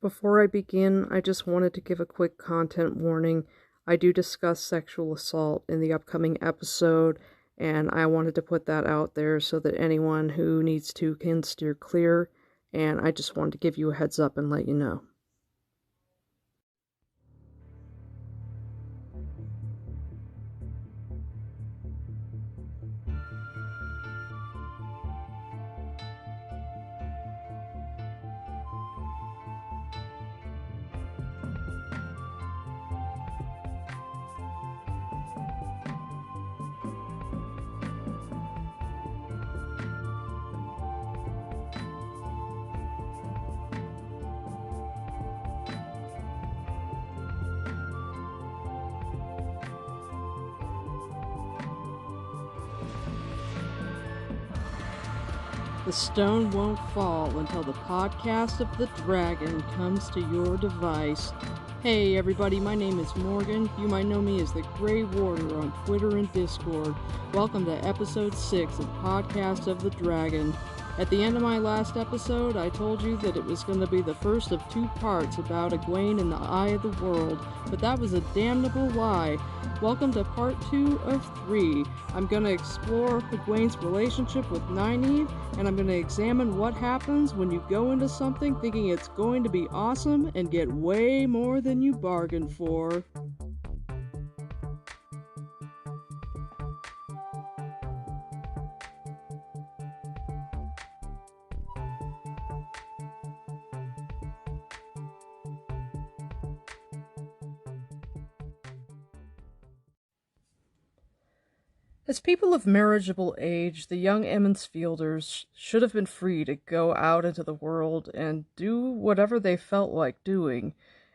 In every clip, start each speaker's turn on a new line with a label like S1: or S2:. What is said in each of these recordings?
S1: Before I begin, I just wanted to give a quick content warning. I do discuss sexual assault in the upcoming episode, and I wanted to put that out there so that anyone who needs to can steer clear, and I just wanted to give you a heads up and let you know. The stone won't fall until the podcast of the dragon comes to your device. Hey everybody, my name is Morgan. You might know me as the Grey Warrior on Twitter and Discord. Welcome to episode 6 of Podcast of the Dragon. At the end of my last episode, I told you that it was going to be the first of 2 parts about Egwene in the Eye of the World, but that was a damnable lie. Welcome to part 2 of 3. I'm going to explore Egwene's relationship with Nynaeve, and I'm going to examine what happens when you go into something thinking it's going to be awesome and get way more than you bargained for. As people of marriageable age, the young Emmonsfielders should have been free to go out into the world and do whatever they felt like doing.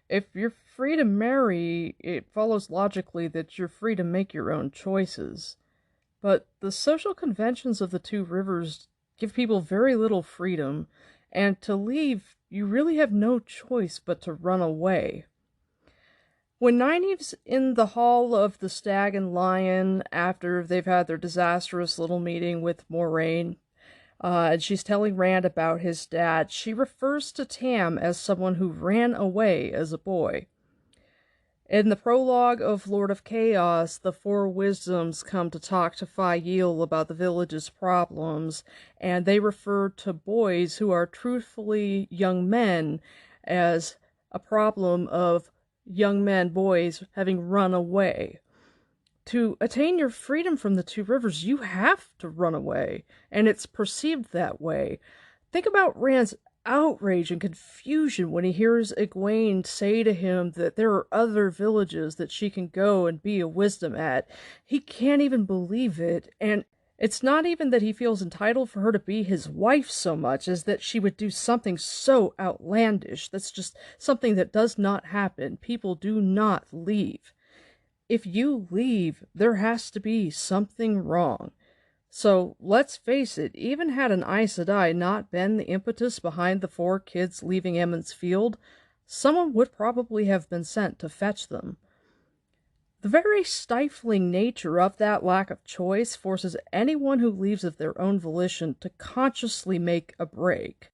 S1: If you're free to marry, it follows logically that you're free to make your own choices. But the social conventions of the Two Rivers give people very little freedom, and to leave, you really have no choice but to run away. When Nynaeve's in the Hall of the Stag and Lion after they've had their disastrous little meeting with Moraine, and she's telling Rand about his dad, she refers to Tam as someone who ran away as a boy. In the prologue of Lord of Chaos, the Four Wisdoms come to talk to Fael about the village's problems, and they refer to boys who are truthfully young men as a problem of young men, boys, having run away. To attain your freedom from the Two Rivers, you have to run away, and it's perceived that way. Think about Rand's outrage and confusion when he hears Egwene say to him that there are other villages that she can go and be a wisdom at. He can't even believe it, and it's not even that he feels entitled for her to be his wife so much as that she would do something so outlandish. That's just something that does not happen. People do not leave. If you leave, there has to be something wrong. So let's face it, even had an Aes Sedai not been the impetus behind the 4 kids leaving Emond's Field, someone would probably have been sent to fetch them. The very stifling nature of that lack of choice forces anyone who leaves of their own volition to consciously make a break.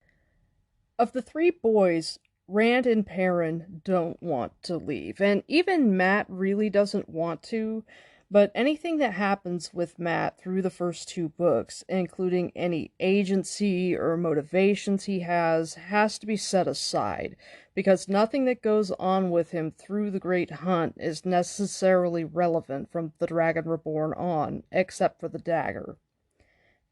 S1: Of the 3 boys, Rand and Perrin don't want to leave, and even Mat really doesn't want to, but anything that happens with Mat through the first 2 books, including any agency or motivations he has to be set aside, because nothing that goes on with him through the Great Hunt is necessarily relevant from the Dragon Reborn on, except for the dagger.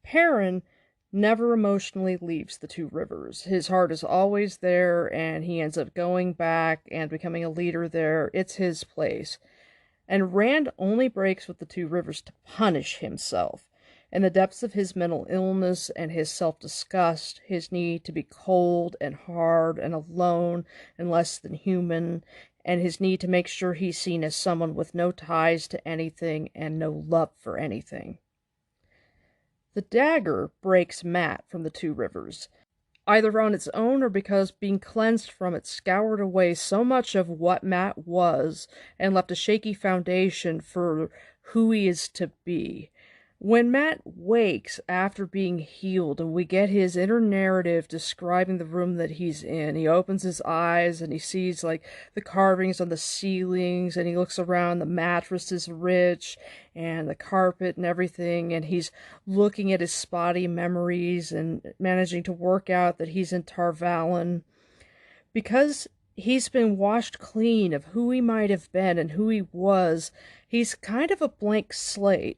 S1: Perrin never emotionally leaves the Two Rivers. His heart is always there, and he ends up going back and becoming a leader there. It's his place. And Rand only breaks with the Two Rivers to punish himself. In the depths of his mental illness and his self-disgust, his need to be cold and hard and alone and less than human, and his need to make sure he's seen as someone with no ties to anything and no love for anything. The dagger breaks Mat from the Two Rivers, either on its own or because being cleansed from it scoured away so much of what Mat was and left a shaky foundation for who he is to be. When Matt wakes after being healed and we get his inner narrative describing the room that he's in, he opens his eyes and he sees like the carvings on the ceilings, and he looks around, the mattress is rich and the carpet and everything, and he's looking at his spotty memories and managing to work out that he's in Tar Valon. Because he's been washed clean of who he might have been and who he was, he's kind of a blank slate.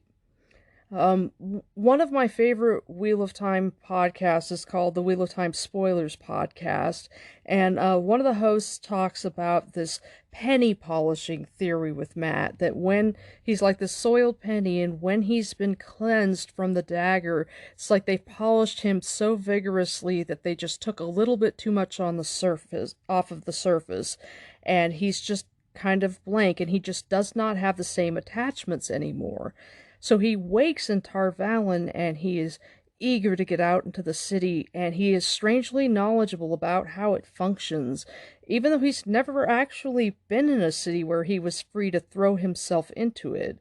S1: One of my favorite Wheel of Time podcasts is called the Wheel of Time Spoilers podcast, and one of the hosts talks about this penny polishing theory with Matt, that when he's like the soiled penny and when he's been cleansed from the dagger, it's like they polished him so vigorously that they just took a little bit too much on the surface, off of the surface, and he's just kind of blank, and he just does not have the same attachments anymore. So he wakes in Tar Valon, and he is eager to get out into the city, and he is strangely knowledgeable about how it functions, even though he's never actually been in a city where he was free to throw himself into it.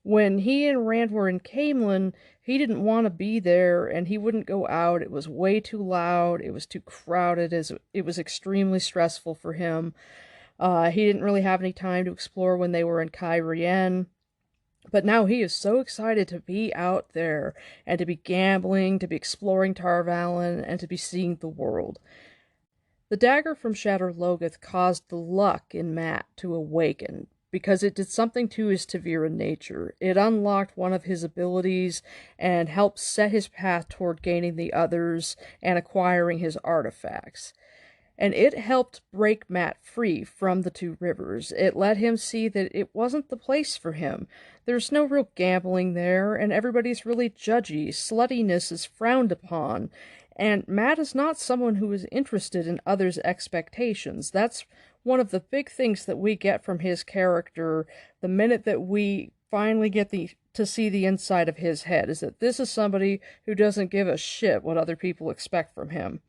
S1: When he and Rand were in Caemlyn, he didn't want to be there, and he wouldn't go out. It was way too loud, it was too crowded, it was extremely stressful for him. He didn't really have any time to explore when they were in Cairhien. But now he is so excited to be out there, and to be gambling, to be exploring Tar Valon, and to be seeing the world. The dagger from Shadar Logoth caused the luck in Matt to awaken, because it did something to his Ta'veren nature. It unlocked one of his abilities, and helped set his path toward gaining the others, and acquiring his artifacts. And it helped break Matt free from the Two Rivers. It let him see that it wasn't the place for him. There's no real gambling there, and everybody's really judgy. Sluttiness is frowned upon. And Matt is not someone who is interested in others' expectations. That's one of the big things that we get from his character the minute that we finally get to see the inside of his head, is that this is somebody who doesn't give a shit what other people expect from him.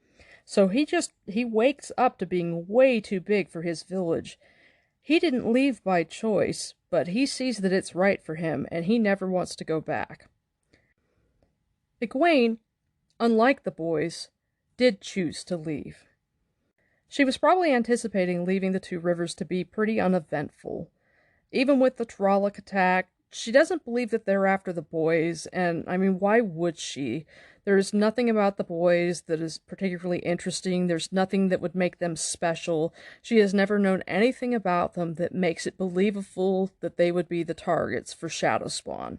S1: So he wakes up to being way too big for his village. He didn't leave by choice, but he sees that it's right for him, and he never wants to go back. Egwene, unlike the boys, did choose to leave. She was probably anticipating leaving the Two Rivers to be pretty uneventful. Even with the Trolloc attack, she doesn't believe that they're after the boys, and I mean, why would she? There's nothing about the boys that is particularly interesting. There's nothing that would make them special. She has never known anything about them that makes it believable that they would be the targets for Shadowspawn.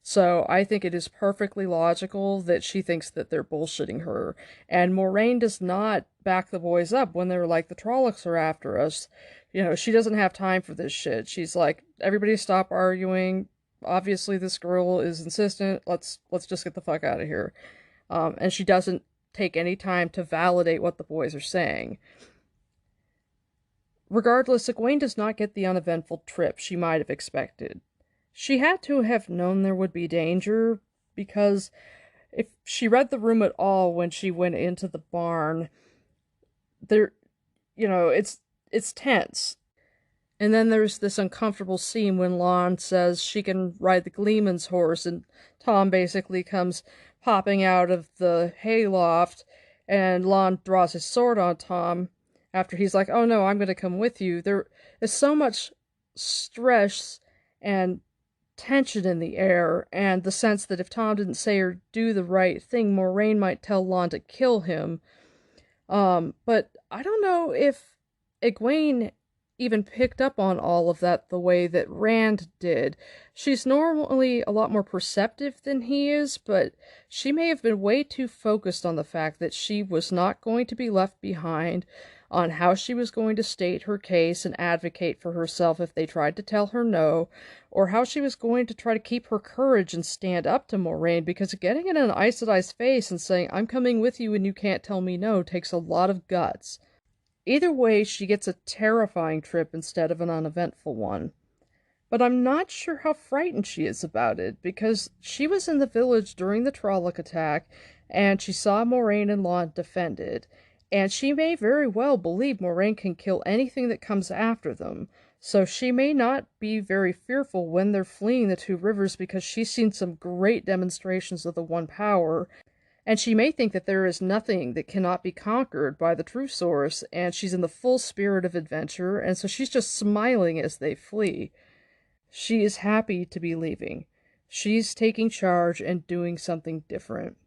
S1: So I think it is perfectly logical that she thinks that they're bullshitting her. And Moiraine does not back the boys up when they're like, the Trollocs are after us. You know, she doesn't have time for this shit. She's like, everybody stop arguing. Obviously this girl is insistent. Let's just get the fuck out of here. And she doesn't take any time to validate what the boys are saying. Regardless, Egwene does not get the uneventful trip she might have expected. She had to have known there would be danger, because if she read the room at all when she went into the barn, it's tense. And then there's this uncomfortable scene when Lon says she can ride the Gleeman's horse, and Tom basically comes popping out of the hayloft, and Lon draws his sword on Tom after he's like, oh no, I'm going to come with you. There is so much stress and tension in the air, and the sense that if Tom didn't say or do the right thing, Moiraine might tell Lon to kill him. But I don't know if Egwene even picked up on all of that the way that Rand did. She's normally a lot more perceptive than he is, but she may have been way too focused on the fact that she was not going to be left behind, on how she was going to state her case and advocate for herself if they tried to tell her no, or how she was going to try to keep her courage and stand up to Moiraine, because getting in an Aes Sedai's face and saying, I'm coming with you and you can't tell me no, takes a lot of guts. Either way, she gets a terrifying trip instead of an uneventful one. But I'm not sure how frightened she is about it, because she was in the village during the Trolloc attack, and she saw Moiraine and Lon defend it. And she may very well believe Moraine can kill anything that comes after them. So she may not be very fearful when they're fleeing the two rivers because she's seen some great demonstrations of the One Power. And she may think that there is nothing that cannot be conquered by the true source, and she's in the full spirit of adventure, and so she's just smiling as they flee. She is happy to be leaving. She's taking charge and doing something different.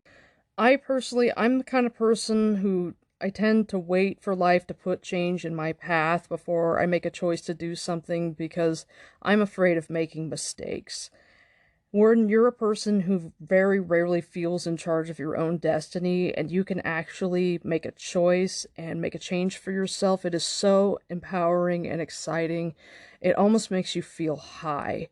S1: I'm the kind of person who I tend to wait for life to put change in my path before I make a choice to do something because I'm afraid of making mistakes. When you're a person who very rarely feels in charge of your own destiny and you can actually make a choice and make a change for yourself, it is so empowering and exciting. It almost makes you feel high.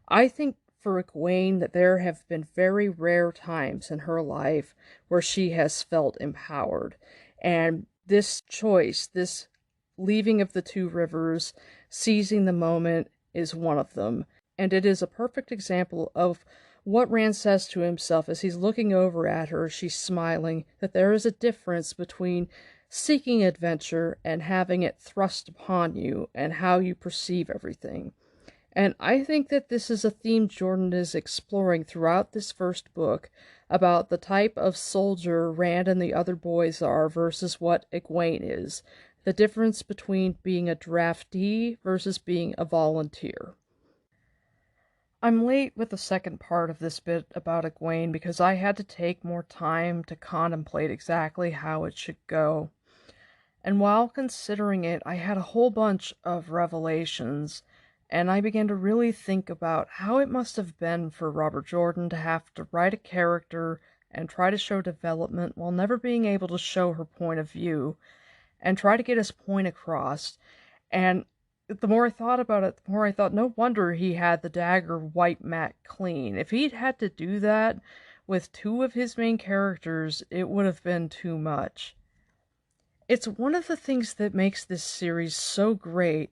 S1: I think for Egwene that there have been very rare times in her life where she has felt empowered. And this choice, this leaving of the two rivers, seizing the moment, is one of them. And it is a perfect example of what Rand says to himself as he's looking over at her, she's smiling, that there is a difference between seeking adventure and having it thrust upon you and how you perceive everything. And I think that this is a theme Jordan is exploring throughout this first book about the type of soldier Rand and the other boys are versus what Egwene is. The difference between being a draftee versus being a volunteer. I'm late with the second part of this bit about Egwene because I had to take more time to contemplate exactly how it should go. And while considering it, I had a whole bunch of revelations, and I began to really think about how it must have been for Robert Jordan to have to write a character and try to show development while never being able to show her point of view, and try to get his point across. And the more I thought about it, the more I thought, no wonder he had the dagger wiped matte clean. If he'd had to do that with two of his main characters, it would have been too much. It's one of the things that makes this series so great.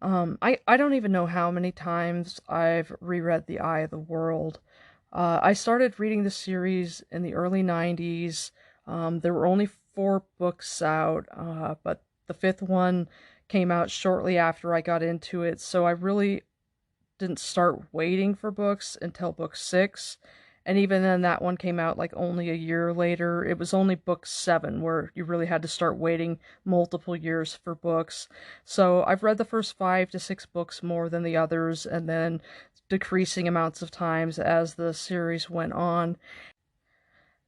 S1: I don't even know how many times I've reread The Eye of the World. I started reading the series in the early 90s. There were only 4 books out, but the 5th one came out shortly after I got into it, so I really didn't start waiting for books until book 6. And even then, that one came out like only a year later. It was only book 7 where you really had to start waiting multiple years for books. So I've read the first 5 to 6 books more than the others, and then decreasing amounts of times as the series went on.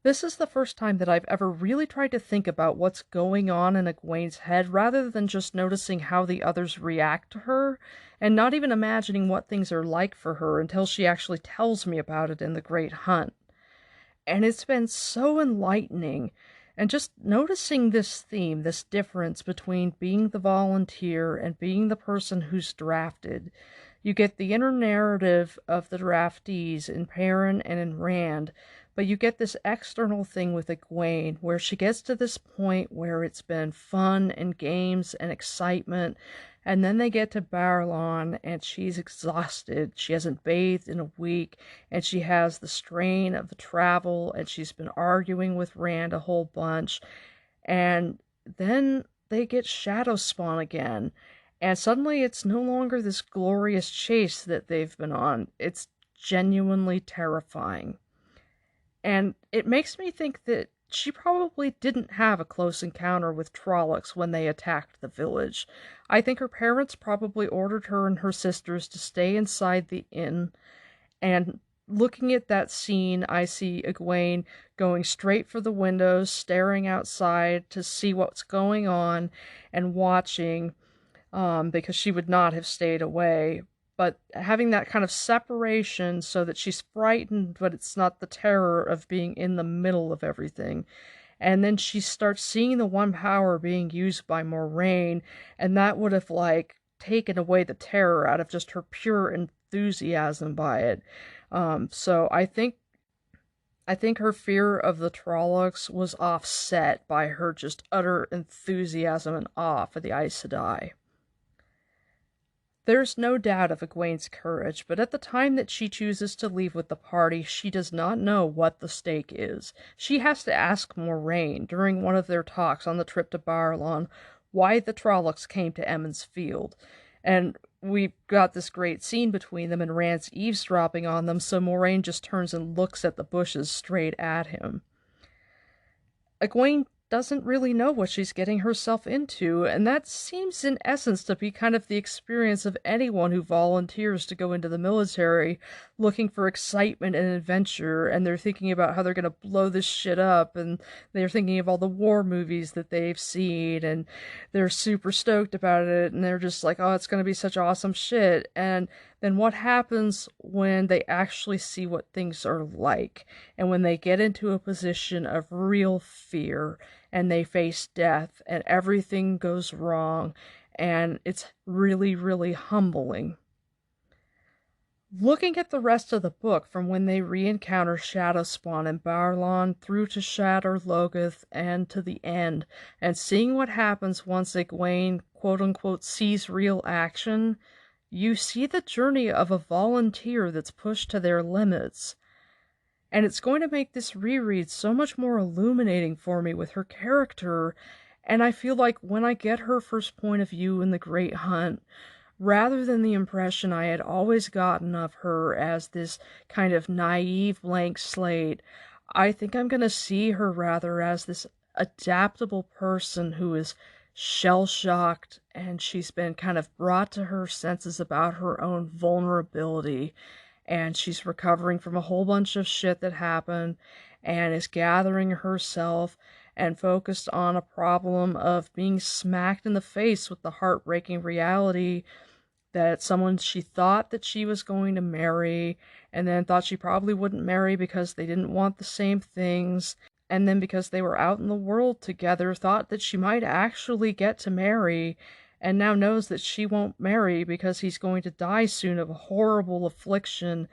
S1: This is the first time that I've ever really tried to think about what's going on in Egwene's head rather than just noticing how the others react to her, and not even imagining what things are like for her until she actually tells me about it in The Great Hunt. And it's been so enlightening, and just noticing this theme, this difference between being the volunteer and being the person who's drafted. You get the inner narrative of the draftees in Perrin and in Rand, but you get this external thing with Egwene, where she gets to this point where it's been fun and games and excitement, and then they get to Baerlon, and she's exhausted. She hasn't bathed in a week, and she has the strain of the travel, and she's been arguing with Rand a whole bunch, and then they get Shadow Spawn again, and suddenly it's no longer this glorious chase that they've been on. It's genuinely terrifying. And it makes me think that she probably didn't have a close encounter with Trollocs when they attacked the village. I think her parents probably ordered her and her sisters to stay inside the inn, and looking at that scene, I see Egwene going straight for the windows, staring outside to see what's going on, and watching, because she would not have stayed away. But having that kind of separation so that she's frightened, but it's not the terror of being in the middle of everything. And then she starts seeing the One Power being used by Moraine, and that would have, like, taken away the terror out of just her pure enthusiasm by it. So I think her fear of the Trollocs was offset by her just utter enthusiasm and awe for the Aes Sedai. There's no doubt of Egwene's courage, but at the time that she chooses to leave with the party, she does not know what the stake is. She has to ask Moraine during one of their talks on the trip to Baerlon why the Trollocs came to Emond's Field. And we've got this great scene between them, and Rand's eavesdropping on them, so Moraine just turns and looks at the bushes straight at him. Egwene doesn't really know what she's getting herself into, and that seems in essence to be kind of the experience of anyone who volunteers to go into the military looking for excitement and adventure, and they're thinking about how they're going to blow this shit up, and they're thinking of all the war movies that they've seen, and they're super stoked about it, and they're just like, oh, it's going to be such awesome shit. And then what happens when they actually see what things are like, and when they get into a position of real fear, and they face death, and everything goes wrong, and it's really, really humbling. Looking at the rest of the book, from when they re-encounter Shadowspawn in Baerlon through to Shadar Logoth and to the end, and seeing what happens once Egwene, quote-unquote, sees real action, you see the journey of a volunteer that's pushed to their limits. And it's going to make this reread so much more illuminating for me with her character, and I feel like when I get her first point of view in The Great Hunt, rather than the impression I had always gotten of her as this kind of naive blank slate, I think I'm going to see her rather as this adaptable person who is shell-shocked, and she's been kind of brought to her senses about her own vulnerability, and she's recovering from a whole bunch of shit that happened, and is gathering herself and focused on a problem of being smacked in the face with the heartbreaking reality that someone she thought that she was going to marry, and then thought she probably wouldn't marry because they didn't want the same things, and then because they were out in the world together, thought that she might actually get to marry, and now knows that she won't marry because he's going to die soon of a horrible affliction.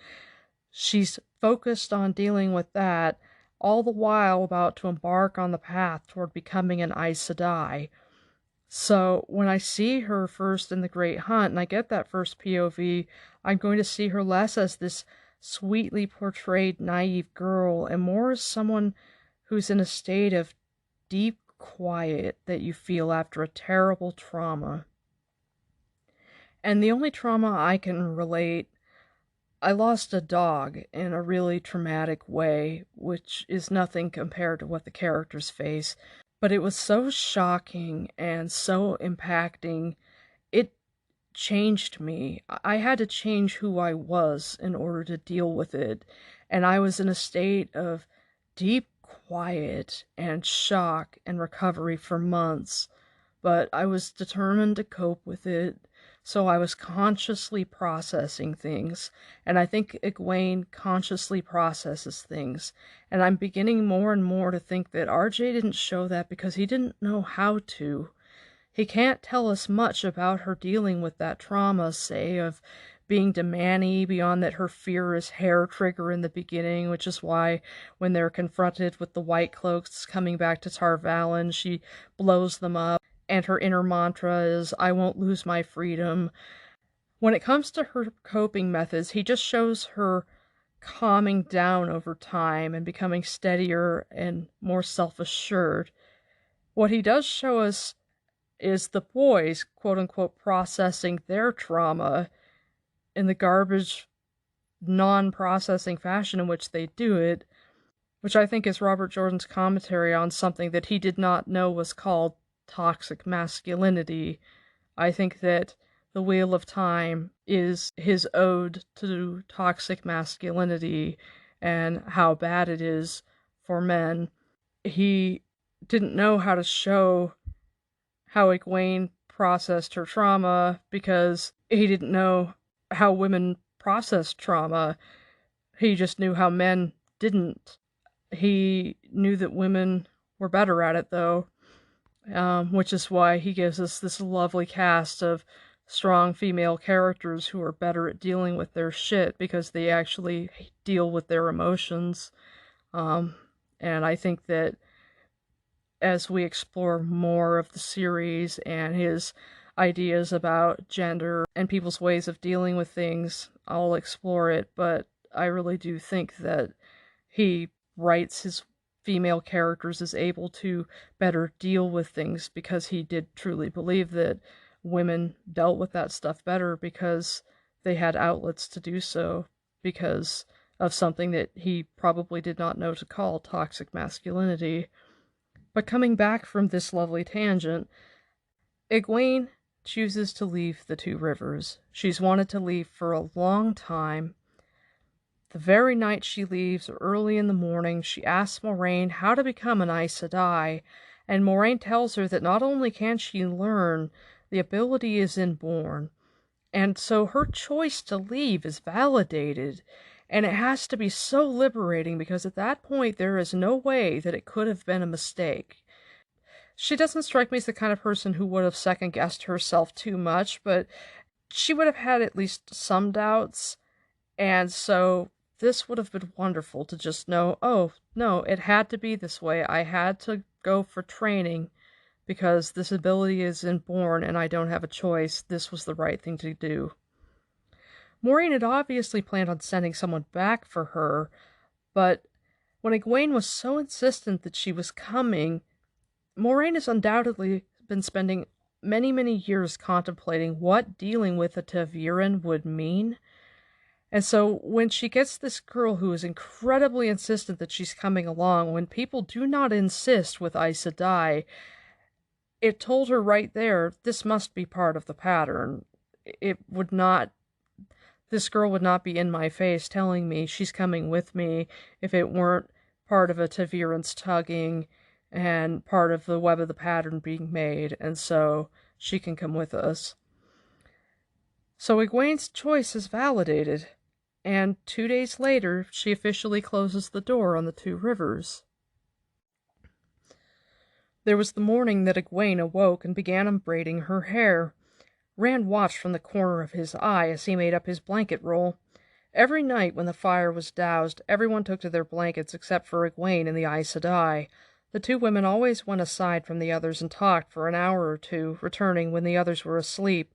S1: She's focused on dealing with that, all the while about to embark on the path toward becoming an Aes Sedai. So when I see her first in The Great Hunt, and I get that first POV, I'm going to see her less as this sweetly portrayed naive girl, and more as someone who's in a state of deep quiet that you feel after a terrible trauma. And the only trauma I can relate, I lost a dog in a really traumatic way, which is nothing compared to what the characters face, but it was so shocking and so impacting. It changed me. I had to change who I was in order to deal with it, and I was in a state of deep quiet and shock and recovery for months, but I was determined to cope with it, so I was consciously processing things, and I think Egwene consciously processes things, and I'm beginning more and more to think that RJ didn't show that because he didn't know how to. He can't tell us much about her dealing with that trauma, say, of being Demani, beyond that her fear is hair trigger in the beginning, which is why when they're confronted with the White Cloaks coming back to Tar Valon, she blows them up, and her inner mantra is, I won't lose my freedom. When it comes to her coping methods, he just shows her calming down over time and becoming steadier and more self-assured. What he does show us is the boys, quote-unquote, processing their trauma in the garbage, non-processing fashion in which they do it, which I think is Robert Jordan's commentary on something that he did not know was called toxic masculinity. I think that The Wheel of Time is his ode to toxic masculinity and how bad it is for men. He didn't know how to show how Egwene processed her trauma because he didn't know how women processed trauma. He just knew how men didn't. He knew that women were better at it, though, which is why he gives us this lovely cast of strong female characters who are better at dealing with their shit because they actually deal with their emotions. And I think that as we explore more of the series and his ideas about gender and people's ways of dealing with things, I'll explore it, but I really do think that he writes his female characters as able to better deal with things because he did truly believe that women dealt with that stuff better because they had outlets to do so because of something that he probably did not know to call toxic masculinity. But coming back from this lovely tangent, Egwene chooses to leave the Two Rivers. She's wanted to leave for a long time. The very night she leaves, early in the morning, she asks Moraine how to become an Aes Sedai, and Moraine tells her that not only can she learn, the ability is inborn. And so her choice to leave is validated, and it has to be so liberating because at that point there is no way that it could have been a mistake. She doesn't strike me as the kind of person who would have second-guessed herself too much, but she would have had at least some doubts, and so this would have been wonderful to just know, oh, no, it had to be this way. I had to go for training because this ability is inborn and I don't have a choice. This was the right thing to do. Moraine had obviously planned on sending someone back for her, but when Egwene was so insistent that she was coming, Moraine has undoubtedly been spending many, many years contemplating what dealing with a ta'veren would mean. And so when she gets this girl who is incredibly insistent that she's coming along, when people do not insist with Aes Sedai, it told her right there, this must be part of the pattern. This girl would not be in my face telling me she's coming with me if it weren't part of a ta'veren's tugging and part of the web of the pattern being made, and so she can come with us. So Egwene's choice is validated. And 2 days later, she officially closes the door on the Two Rivers. There was the morning that Egwene awoke and began unbraiding her hair. Rand watched from the corner of his eye as he made up his blanket roll. Every night when the fire was doused, everyone took to their blankets except for Egwene and the Aes Sedai. The two women always went aside from the others and talked for an hour or two, returning when the others were asleep.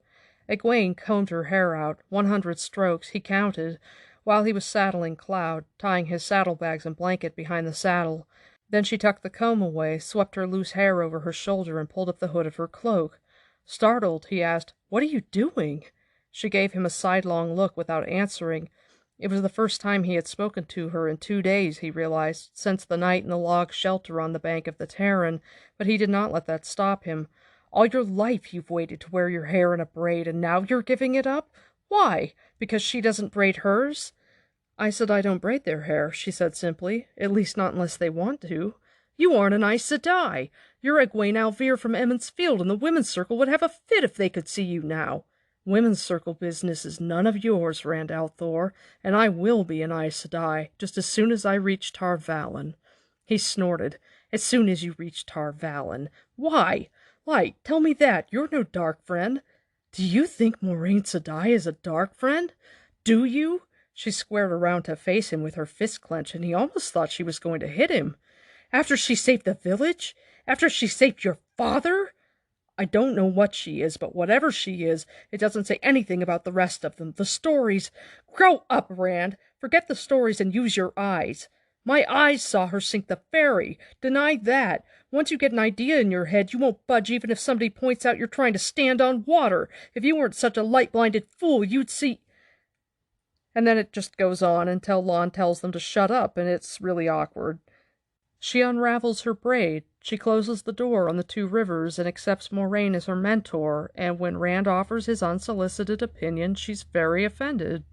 S1: Egwene combed her hair out, 100 strokes, he counted, while he was saddling Cloud, tying his saddlebags and blanket behind the saddle. Then she tucked the comb away, swept her loose hair over her shoulder, and pulled up the hood of her cloak. Startled, he asked, "What are you doing?" She gave him a sidelong look without answering. It was the first time he had spoken to her in 2 days, he realized, since the night in the log shelter on the bank of the Tarn, but he did not let that stop him. All your life you've waited to wear your hair in a braid, and now you're giving it up? Why? Because she doesn't braid hers? I said I don't braid their hair, she said simply. At least not unless they want to. You aren't an Aes Sedai. You're Egwene al'Vere from Emond's Field, and the women's circle would have a fit if they could see you now. Women's circle business is none of yours, Rand al'Thor, and I will be an Aes Sedai, just as soon as I reach Tar Valon. He snorted. As soon as you reach Tar Valon. Why? Light, tell me that. You're no dark friend. Do you think Moraine Sedai is a dark friend? Do you? She squared around to face him with her fist clenched, and he almost thought she was going to hit him. After she saved the village? After she saved your father? I don't know what she is, but whatever she is, it doesn't say anything about the rest of them. The stories. Grow up, Rand. Forget the stories and use your eyes. My eyes saw her sink the ferry. Deny that. Once you get an idea in your head, you won't budge even if somebody points out you're trying to stand on water. If you weren't such a light-blinded fool, you'd see... And then it just goes on until Lon tells them to shut up, and it's really awkward. She unravels her braid. She closes the door on the Two Rivers and accepts Moraine as her mentor, and when Rand offers his unsolicited opinion, she's very offended.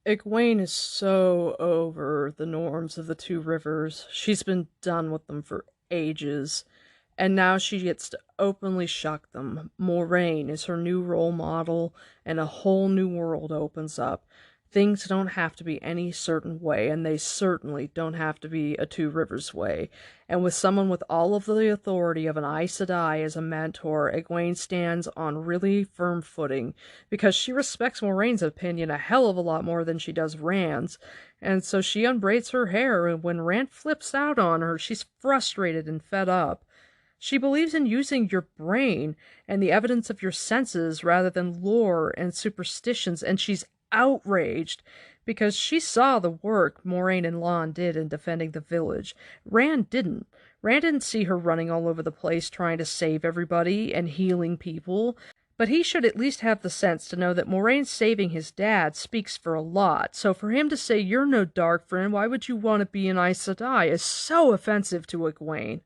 S1: Egwene is so over the norms of the Two Rivers. She's been done with them for ages, and now she gets to openly shuck them. Moraine is her new role model, and a whole new world opens up. Things don't have to be any certain way, and they certainly don't have to be a Two Rivers way. And with someone with all of the authority of an Aes Sedai as a mentor, Egwene stands on really firm footing, because she respects Moraine's opinion a hell of a lot more than she does Rand's. And so she unbraids her hair, and when Rand flips out on her, she's frustrated and fed up. She believes in using your brain and the evidence of your senses rather than lore and superstitions, and she's outraged because she saw the work Moraine and Lon did in defending the village. Rand didn't. Rand didn't see her running all over the place trying to save everybody and healing people. But he should at least have the sense to know that Moraine saving his dad speaks for a lot. So for him to say, "You're no dark friend, why would you want to be an Aes Sedai?" is so offensive to Egwene.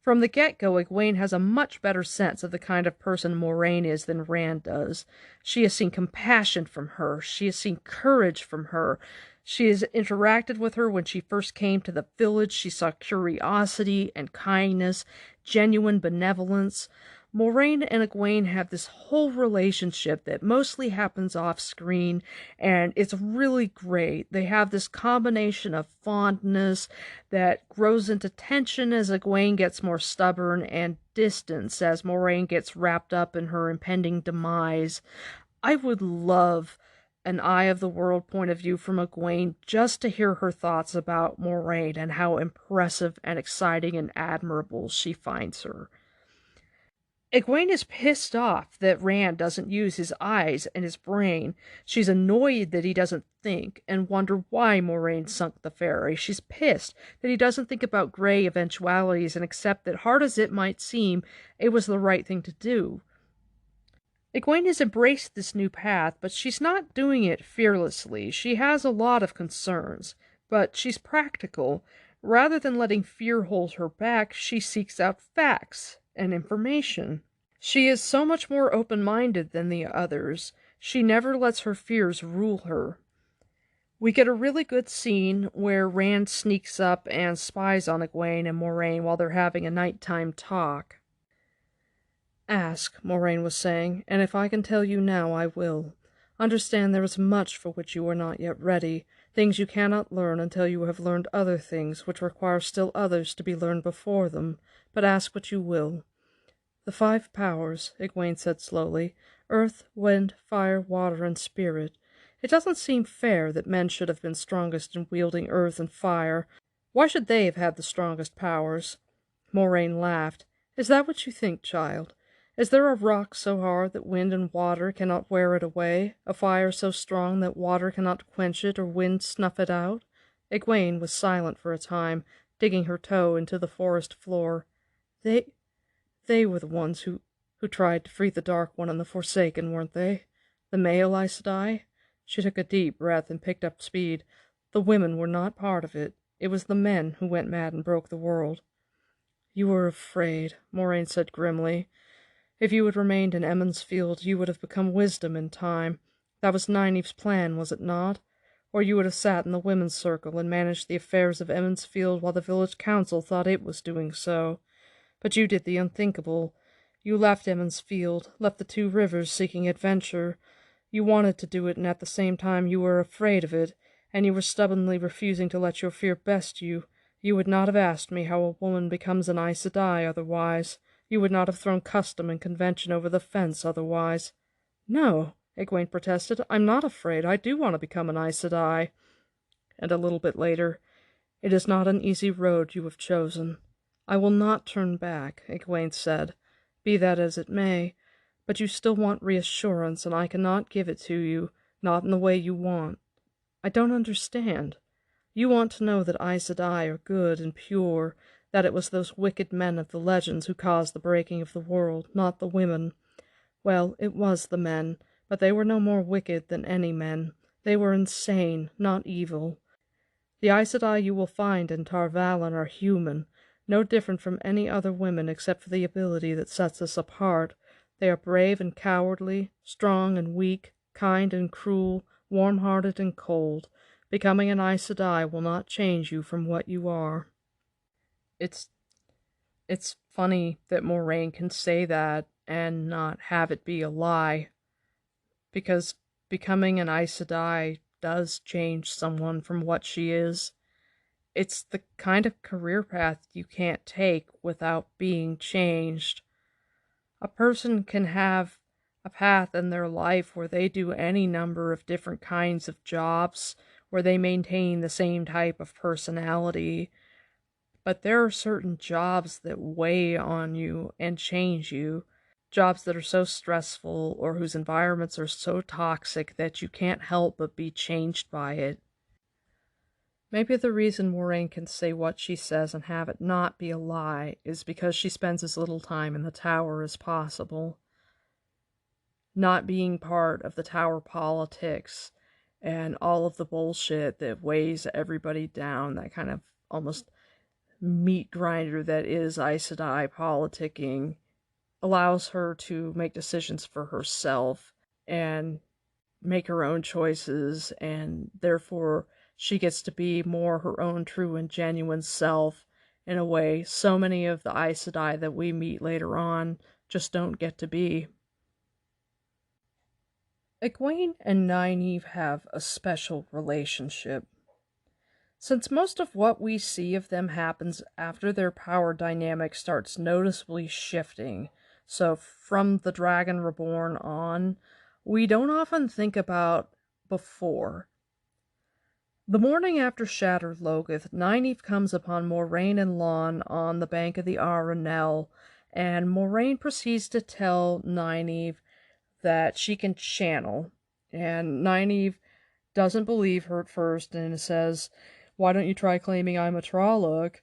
S1: From the get-go, Egwene has a much better sense of the kind of person Moraine is than Rand does. She has seen compassion from her. She has seen courage from her. She has interacted with her when she first came to the village. She saw curiosity and kindness, genuine benevolence. Moraine and Egwene have this whole relationship that mostly happens off screen, and it's really great. They have this combination of fondness that grows into tension as Egwene gets more stubborn, and distance as Moraine gets wrapped up in her impending demise. I would love an eye of the world point of view from Egwene just to hear her thoughts about Moraine and how impressive and exciting and admirable she finds her. Egwene is pissed off that Rand doesn't use his eyes and his brain. She's annoyed that he doesn't think and wonder why Moraine sunk the ferry. She's pissed that he doesn't think about gray eventualities and accept that, hard as it might seem, it was the right thing to do. Egwene has embraced this new path, but she's not doing it fearlessly. She has a lot of concerns, but she's practical. Rather than letting fear hold her back, she seeks out facts and information. She is so much more open-minded than the others. She never lets her fears rule her. We get a really good scene where Rand sneaks up and spies on Egwene and Moraine while they're having a nighttime talk. "Ask," Moraine was saying, "and if I can tell you now, I will. Understand there is much for which you are not yet ready, things you cannot learn until you have learned other things which require still others to be learned before them, but ask what you will." "The 5 powers," Egwene said slowly, "earth, wind, fire, water, and spirit. It doesn't seem fair that men should have been strongest in wielding earth and fire. Why should they have had the strongest powers?" Moraine laughed. "Is that what you think, child? Is there a rock so hard that wind and water cannot wear it away, a fire so strong that water cannot quench it or wind snuff it out?" Egwene was silent for a time, digging her toe into the forest floor. They were the ones who tried to free the Dark One and the Forsaken, weren't they? The male Aes Sedai?" She took a deep breath and picked up speed. "The women were not part of it. It was the men who went mad and broke the world." "You were afraid," Moraine said grimly. "If you had remained in Emond's Field, you would have become wisdom in time. That was Nynaeve's plan, was it not? Or you would have sat in the women's circle and managed the affairs of Emond's Field while the village council thought it was doing so. But you did the unthinkable. You left Emond's Field, left the 2 rivers seeking adventure. You wanted to do it, and at the same time you were afraid of it, and you were stubbornly refusing to let your fear best you. You would not have asked me how a woman becomes an Aes Sedai otherwise. You would not have thrown custom and convention over the fence otherwise." "No," Egwene protested. "I'm not afraid. I do want to become an Aes Sedai." And a little bit later, "It is not an easy road you have chosen." "I will not turn back," Egwene said, "be that as it may. But you still want reassurance, and I cannot give it to you, not in the way you want. I don't understand. You want to know that Aes Sedai are good and pure, that it was those wicked men of the legends who caused the breaking of the world, not the women. Well, it was the men, but they were no more wicked than any men. They were insane, not evil. The Aes Sedai you will find in Tar Valon are human, no different from any other women except for the ability that sets us apart. They are brave and cowardly, strong and weak, kind and cruel, warm-hearted and cold. Becoming an Aes Sedai will not change you from what you are." It's funny that Moraine can say that and not have it be a lie, because becoming an Aes Sedai does change someone from what she is. It's the kind of career path you can't take without being changed. A person can have a path in their life where they do any number of different kinds of jobs, where they maintain the same type of personality, but there are certain jobs that weigh on you and change you. Jobs that are so stressful or whose environments are so toxic that you can't help but be changed by it. Maybe the reason Moraine can say what she says and have it not be a lie is because she spends as little time in the tower as possible. Not being part of the tower politics and all of the bullshit that weighs everybody down, that kind of almost meat grinder that is Aes Sedai politicking, allows her to make decisions for herself and make her own choices, and therefore she gets to be more her own true and genuine self in a way so many of the Aes Sedai that we meet later on just don't get to be. Egwene and Nynaeve have a special relationship. Since most of what we see of them happens after their power dynamic starts noticeably shifting, so from the Dragon Reborn on, we don't often think about before. The morning after Shattered Logoth, Nynaeve comes upon Moraine and Lon on the bank of the Arenelle, and Moraine proceeds to tell Nynaeve that she can channel, and Nynaeve doesn't believe her at first and says, "Why don't you try claiming I'm a Trolloc?"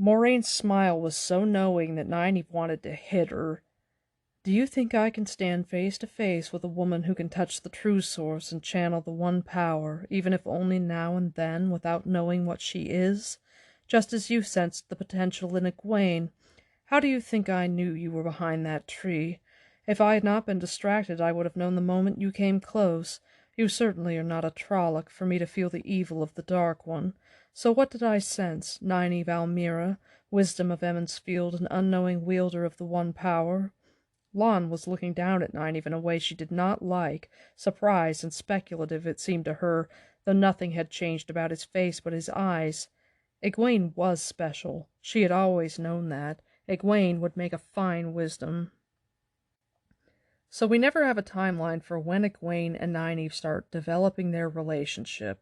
S1: Moraine's smile was so knowing that Nynaeve wanted to hit her. "Do you think I can stand face to face with a woman who can touch the true source and channel the one power, even if only now and then, without knowing what she is? Just as you sensed the potential in Egwene. How do you think I knew you were behind that tree? If I had not been distracted, I would have known the moment you came close. You certainly are not a Trolloc for me to feel the evil of the Dark One. So what did I sense, Nynaeve Almira, wisdom of Emond's Field, and unknowing wielder of the one power?" Lon was looking down at Nynaeve in a way she did not like, surprised and speculative it seemed to her, though nothing had changed about his face but his eyes. Egwene was special. She had always known that. Egwene would make a fine wisdom. So we never have a timeline for when Egwene and Nynaeve start developing their relationship.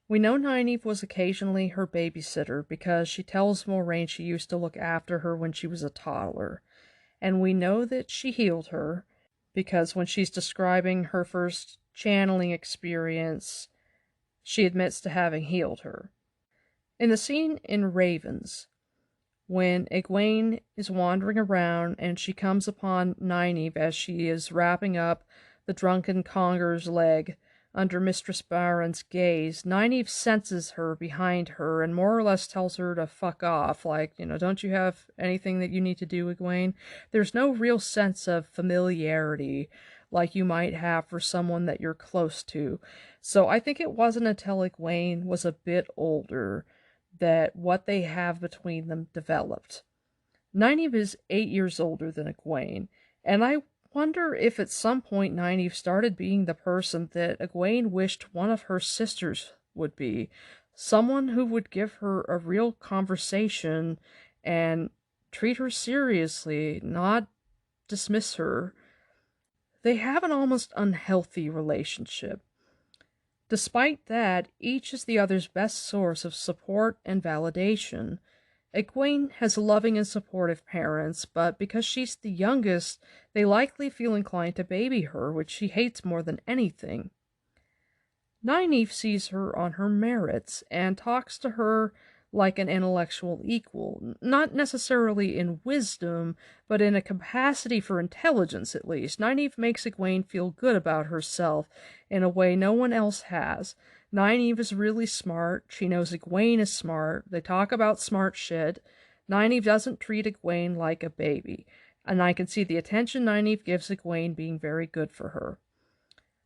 S1: We know Nynaeve was occasionally her babysitter because she tells Moraine she used to look after her when she was a toddler. And we know that she healed her because when she's describing her first channeling experience, she admits to having healed her. In the scene in Ravens, when Egwene is wandering around and she comes upon Nynaeve as she is wrapping up the drunken conger's leg under Mistress Baron's gaze, Nynaeve senses her behind her and more or less tells her to fuck off, like, don't you have anything that you need to do, Egwene? There's no real sense of familiarity like you might have for someone that you're close to. So I think it wasn't until Egwene was a bit older that what they have between them developed. Nynaeve is 8 years older than Egwene, and I wonder if at some point Nynaeve started being the person that Egwene wished one of her sisters would be. Someone who would give her a real conversation and treat her seriously, not dismiss her. They have an almost unhealthy relationship. Despite that, each is the other's best source of support and validation. Egwene has loving and supportive parents, but because she's the youngest, they likely feel inclined to baby her, which she hates more than anything. Nynaeve sees her on her merits and talks to her like an intellectual equal, not necessarily in wisdom, but in a capacity for intelligence at least. Nynaeve makes Egwene feel good about herself in a way no one else has. Nynaeve is really smart. She knows Egwene is smart. They talk about smart shit. Nynaeve doesn't treat Egwene like a baby, and I can see the attention Nynaeve gives Egwene being very good for her.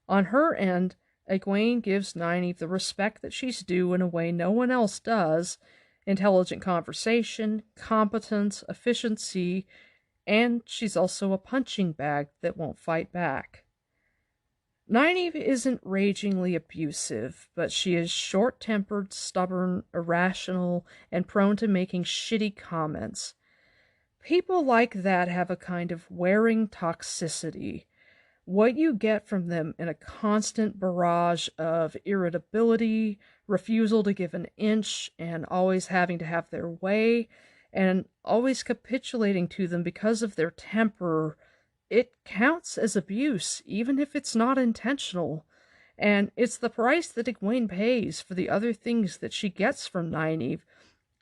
S1: On her end, Egwene gives Nynaeve the respect that she's due in a way no one else does: intelligent conversation, competence, efficiency, and she's also a punching bag that won't fight back. Nynaeve isn't ragingly abusive, but she is short-tempered, stubborn, irrational, and prone to making shitty comments. People like that have a kind of wearing toxicity. What you get from them in a constant barrage of irritability, refusal to give an inch, and always having to have their way, and always capitulating to them because of their temper, it counts as abuse, even if it's not intentional. And it's the price that Egwene pays for the other things that she gets from Nynaeve.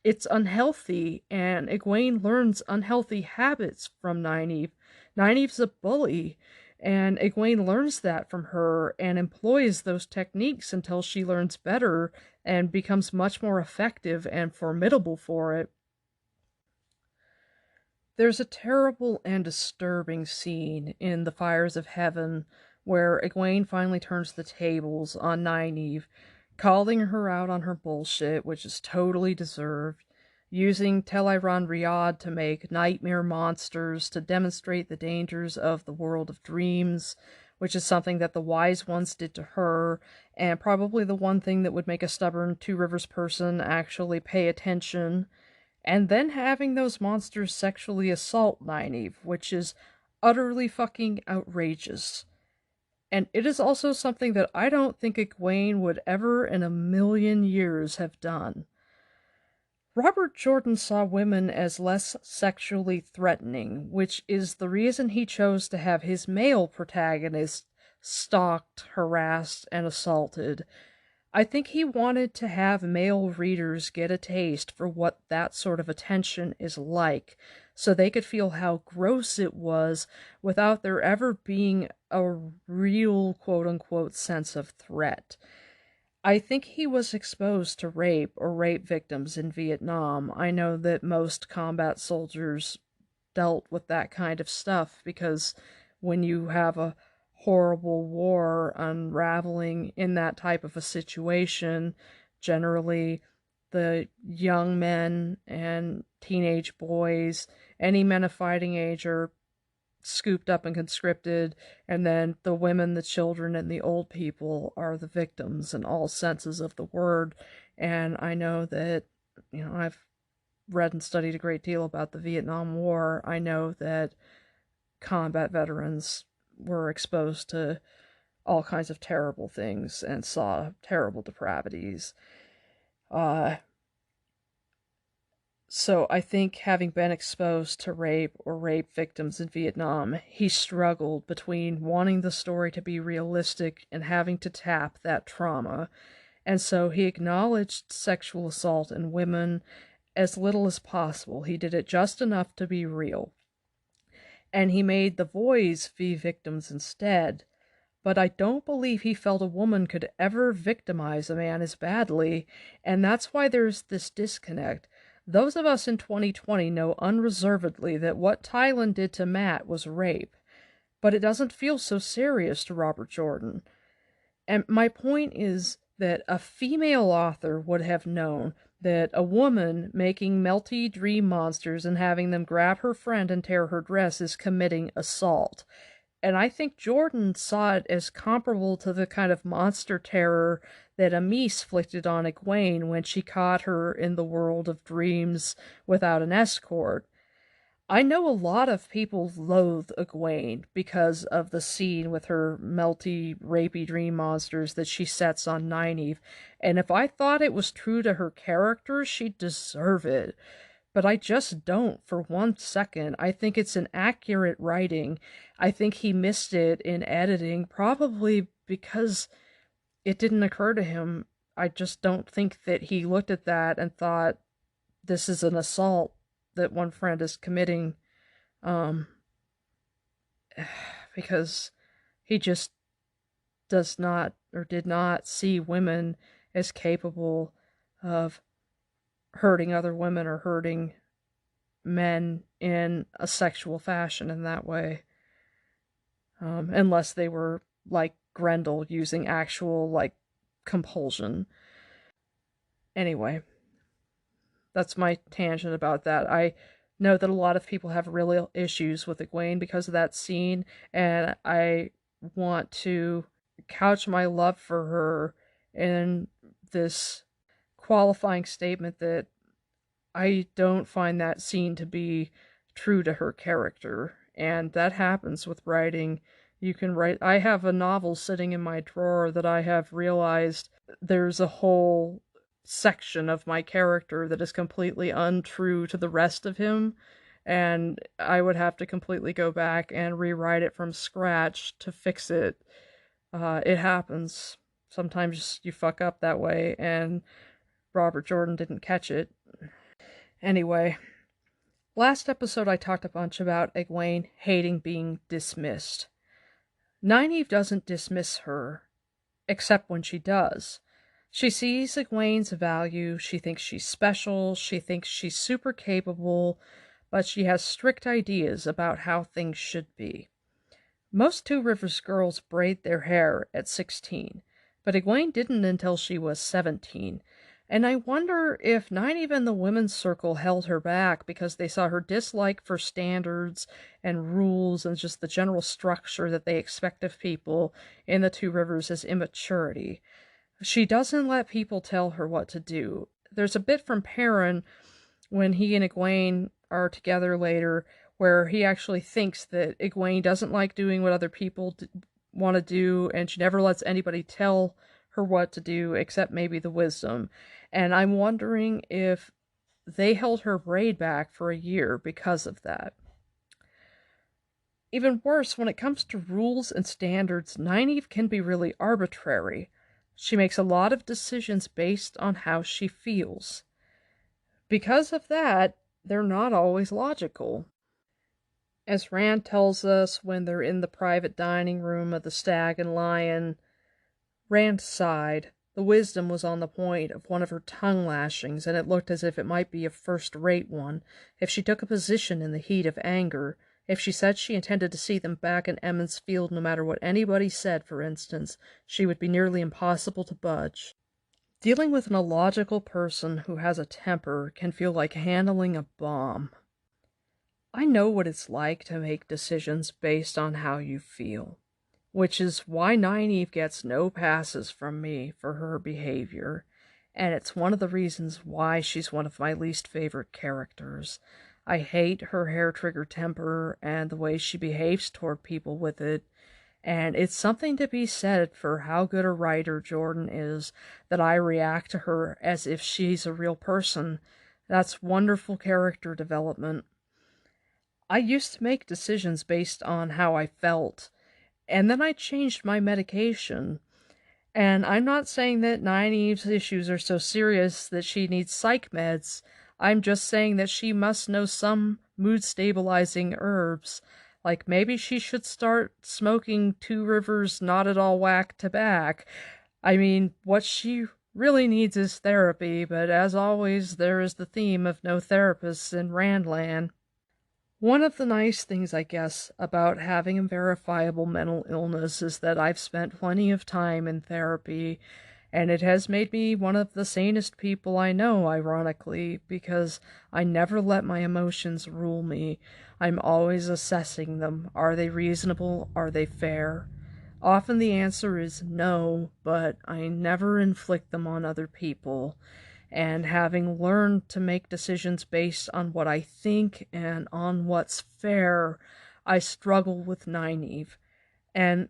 S1: It's unhealthy, and Egwene learns unhealthy habits from Nynaeve. Nynaeve's a bully, and Egwene learns that from her and employs those techniques until she learns better and becomes much more effective and formidable for it. There's a terrible and disturbing scene in The Fires of Heaven where Egwene finally turns the tables on Nynaeve, calling her out on her bullshit, which is totally deserved, using Tel'aran'rhiod Riyadh to make nightmare monsters to demonstrate the dangers of the world of dreams, which is something that the wise ones did to her, and probably the one thing that would make a stubborn Two Rivers person actually pay attention. And then having those monsters sexually assault Nynaeve, which is utterly fucking outrageous. And it is also something that I don't think Egwene would ever in a million years have done. Robert Jordan saw women as less sexually threatening, which is the reason he chose to have his male protagonist stalked, harassed, and assaulted. I think he wanted to have male readers get a taste for what that sort of attention is like, so they could feel how gross it was without there ever being a real quote-unquote sense of threat. I think he was exposed to rape or rape victims in Vietnam. I know that most combat soldiers dealt with that kind of stuff because when you have a horrible war unraveling in that type of a situation, generally the young men and teenage boys, any men of fighting age, are scooped up and conscripted, and then the women, the children, and the old people are the victims in all senses of the word. And I know that, I've read and studied a great deal about the Vietnam War. I know that combat veterans were exposed to all kinds of terrible things and saw terrible depravities. So I think having been exposed to rape or rape victims in Vietnam, he struggled between wanting the story to be realistic and having to tap that trauma. And so he acknowledged sexual assault in women as little as possible. He did it just enough to be real. And he made the boys be victims instead. But I don't believe he felt a woman could ever victimize a man as badly, and that's why there's this disconnect. Those of us in 2020 know unreservedly that what Tylan did to Matt was rape, but it doesn't feel so serious to Robert Jordan. And my point is that a female author would have known that a woman making melty dream monsters and having them grab her friend and tear her dress is committing assault. And I think Jordan saw it as comparable to the kind of monster terror that Amis inflicted on Egwene when she caught her in the world of dreams without an escort. I know a lot of people loathe Egwene because of the scene with her melty, rapey dream monsters that she sets on Nynaeve, and if I thought it was true to her character, she'd deserve it. But I just don't for 1 second. I think it's an accurate writing. I think he missed it in editing, probably because it didn't occur to him. I just don't think that he looked at that and thought, this is an assault that one friend is committing, because he just does not or did not see women as capable of hurting other women or hurting men in a sexual fashion in that way, unless they were like Grendel, using actual compulsion. Anyway, that's my tangent about that. I know that a lot of people have real issues with Egwene because of that scene, and I want to couch my love for her in this qualifying statement that I don't find that scene to be true to her character. And that happens with writing You can write. I have a novel sitting in my drawer that I have realized there's a whole section of my character that is completely untrue to the rest of him, and I would have to completely go back and rewrite it from scratch to fix it. It happens. Sometimes you fuck up that way, and Robert Jordan didn't catch it. Anyway, last episode I talked a bunch about Egwene hating being dismissed. Nynaeve doesn't dismiss her, except when she does. She sees Egwene's value, she thinks she's special, she thinks she's super capable, but she has strict ideas about how things should be. Most Two Rivers girls braid their hair at 16, but Egwene didn't until she was 17, and I wonder if not even the women's circle held her back because they saw her dislike for standards and rules and just the general structure that they expect of people in the Two Rivers as immaturity. She doesn't let people tell her what to do. There's a bit from Perrin when he and Egwene are together later where he actually thinks that Egwene doesn't like doing what other people want to do, and she never lets anybody tell her what to do except maybe the wisdom. And I'm wondering if they held her braid back for a year because of that. Even worse, when it comes to rules and standards, Nynaeve can be really arbitrary. She makes a lot of decisions based on how she feels. Because of that, they're not always logical. As Rand tells us when they're in the private dining room of the Stag and Lion, Rand sighed. The wisdom was on the point of one of her tongue lashings, and it looked as if it might be a first-rate one, if she took a position in the heat of anger, if she said she intended to see them back in Emond's Field no matter what anybody said, for instance, she would be nearly impossible to budge. Dealing with an illogical person who has a temper can feel like handling a bomb. I know what it's like to make decisions based on how you feel, which is why Nynaeve gets no passes from me for her behavior, and it's one of the reasons why she's one of my least favorite characters. I hate her hair-trigger temper and the way she behaves toward people with it, and it's something to be said for how good a writer Jordan is that I react to her as if she's a real person. That's wonderful character development. I used to make decisions based on how I felt, and then I changed my medication. And I'm not saying that Nynaeve's issues are so serious that she needs psych meds. I'm just saying that she must know some mood-stabilizing herbs. Like maybe she should start smoking Two Rivers Not At All Whack to back. I mean, what she really needs is therapy, but as always, there is the theme of no therapists in Randland. One of the nice things, I guess, about having a verifiable mental illness is that I've spent plenty of time in therapy, and it has made me one of the sanest people I know, ironically, because I never let my emotions rule me. I'm always assessing them. Are they reasonable? Are they fair? Often the answer is no, but I never inflict them on other people. And having learned to make decisions based on what I think and on what's fair, I struggle with Nynaeve. And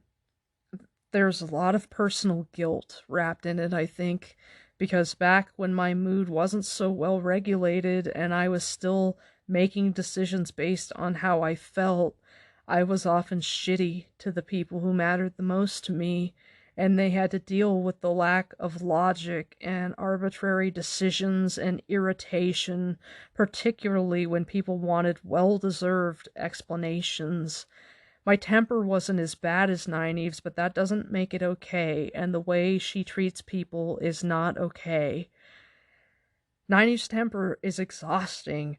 S1: there's a lot of personal guilt wrapped in it, I think, because back when my mood wasn't so well regulated and I was still making decisions based on how I felt, I was often shitty to the people who mattered the most to me, and they had to deal with the lack of logic and arbitrary decisions and irritation, particularly when people wanted well-deserved explanations. My temper wasn't as bad as Nynaeve's, but that doesn't make it okay, and the way she treats people is not okay. Nynaeve's temper is exhausting.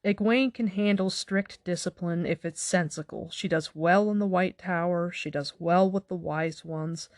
S1: Egwene can handle strict discipline if it's sensical. She does well in the White Tower, she does well with the Wise Ones,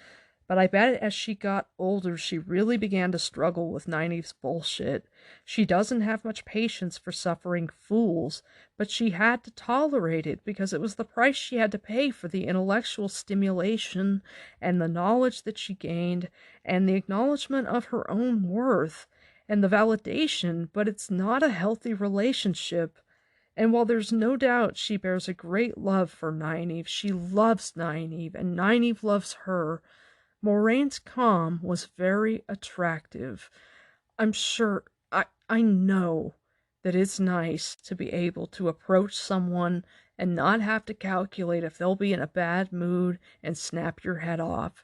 S1: but I bet as she got older she really began to struggle with Nynaeve's bullshit. She doesn't have much patience for suffering fools, but she had to tolerate it because it was the price she had to pay for the intellectual stimulation and the knowledge that she gained and the acknowledgement of her own worth and the validation, but it's not a healthy relationship. And while there's no doubt she bears a great love for Nynaeve, she loves Nynaeve, and Nynaeve loves her, Moraine's calm was very attractive. I'm sure, I know that it's nice to be able to approach someone and not have to calculate if they'll be in a bad mood and snap your head off.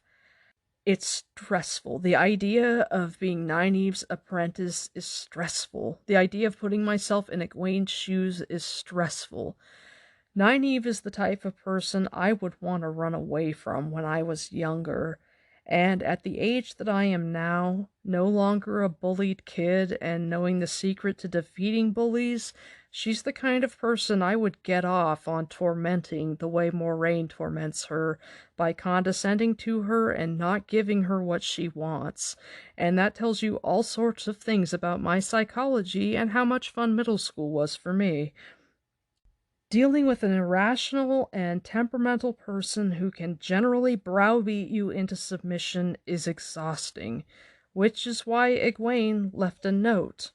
S1: It's stressful. The idea of being Nynaeve's apprentice is stressful. The idea of putting myself in Egwene's shoes is stressful. Nynaeve is the type of person I would want to run away from when I was younger. And at the age that I am now, no longer a bullied kid and knowing the secret to defeating bullies, she's the kind of person I would get off on tormenting the way Moraine torments her, by condescending to her and not giving her what she wants. And that tells you all sorts of things about my psychology and how much fun middle school was for me. Dealing with an irrational and temperamental person who can generally browbeat you into submission is exhausting, which is why Egwene left a note.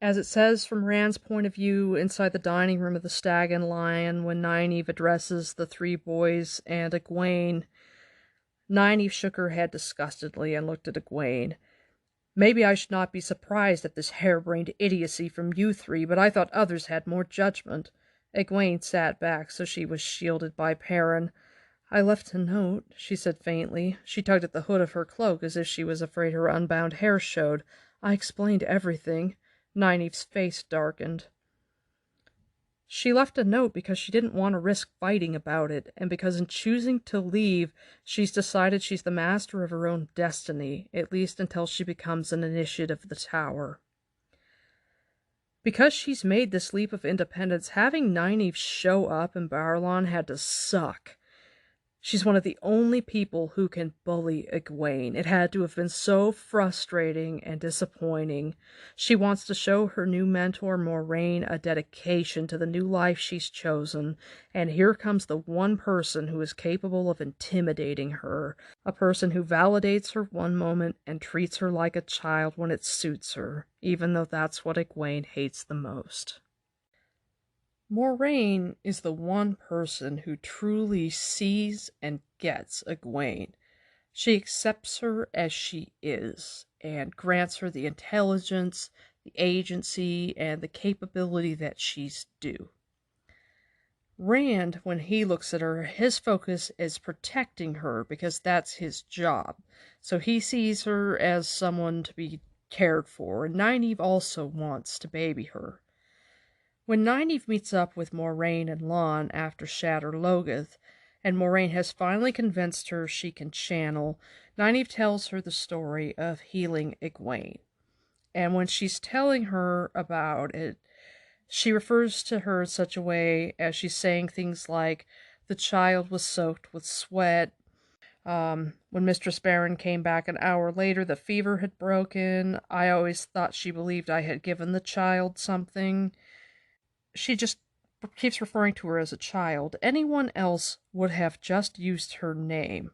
S1: As it says from Rand's point of view inside the dining room of the Stag and Lion when Nynaeve addresses the three boys and Egwene, Nynaeve shook her head disgustedly and looked at Egwene. Maybe I should not be surprised at this harebrained idiocy from you three, but I thought others had more judgment. Egwene sat back so she was shielded by Perrin. I left a note, she said faintly. She tugged at the hood of her cloak as if she was afraid her unbound hair showed. I explained everything. Nynaeve's face darkened. She left a note because she didn't want to risk fighting about it, and because in choosing to leave, she's decided she's the master of her own destiny, at least until she becomes an initiate of the Tower. Because she's made this leap of independence, having Nynaeve show up in Baerlon had to suck. She's one of the only people who can bully Egwene. It had to have been so frustrating and disappointing. She wants to show her new mentor, Moraine, a dedication to the new life she's chosen, and here comes the one person who is capable of intimidating her, a person who validates her one moment and treats her like a child when it suits her, even though that's what Egwene hates the most. Moraine is the one person who truly sees and gets Egwene. She accepts her as she is, and grants her the intelligence, the agency, and the capability that she's due. Rand, when he looks at her, his focus is protecting her because that's his job. So he sees her as someone to be cared for, and Nynaeve also wants to baby her. When Nynaeve meets up with Moraine and Lon after Shatter Logoth, and Moraine has finally convinced her she can channel, Nynaeve tells her the story of healing Egwene. And when she's telling her about it, she refers to her in such a way as she's saying things like, the child was soaked with sweat. When Mistress Barron came back an hour later, the fever had broken. I always thought she believed I had given the child something. She just keeps referring to her as a child. Anyone else would have just used her name.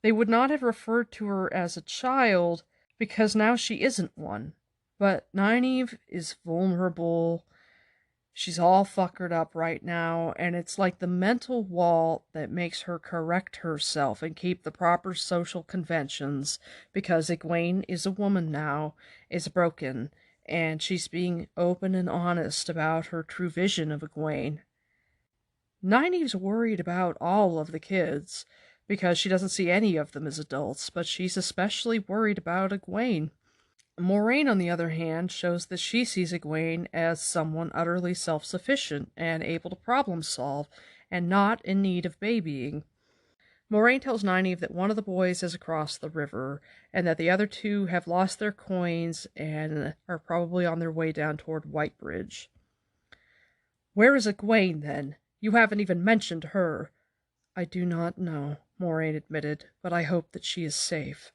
S1: They would not have referred to her as a child because now she isn't one. But Nynaeve is vulnerable. She's all fuckered up right now, and it's like the mental wall that makes her correct herself and keep the proper social conventions, because Egwene is a woman now, is broken, and she's being open and honest about her true vision of Egwene. Nynaeve's worried about all of the kids, because she doesn't see any of them as adults, but she's especially worried about Egwene. Moraine, on the other hand, shows that she sees Egwene as someone utterly self-sufficient and able to problem-solve, and not in need of babying. Moraine tells Nynaeve that one of the boys is across the river, and that the other two have lost their coins and are probably on their way down toward Whitebridge. Where is Egwene, then? You haven't even mentioned her. I do not know, Moraine admitted, but I hope that she is safe.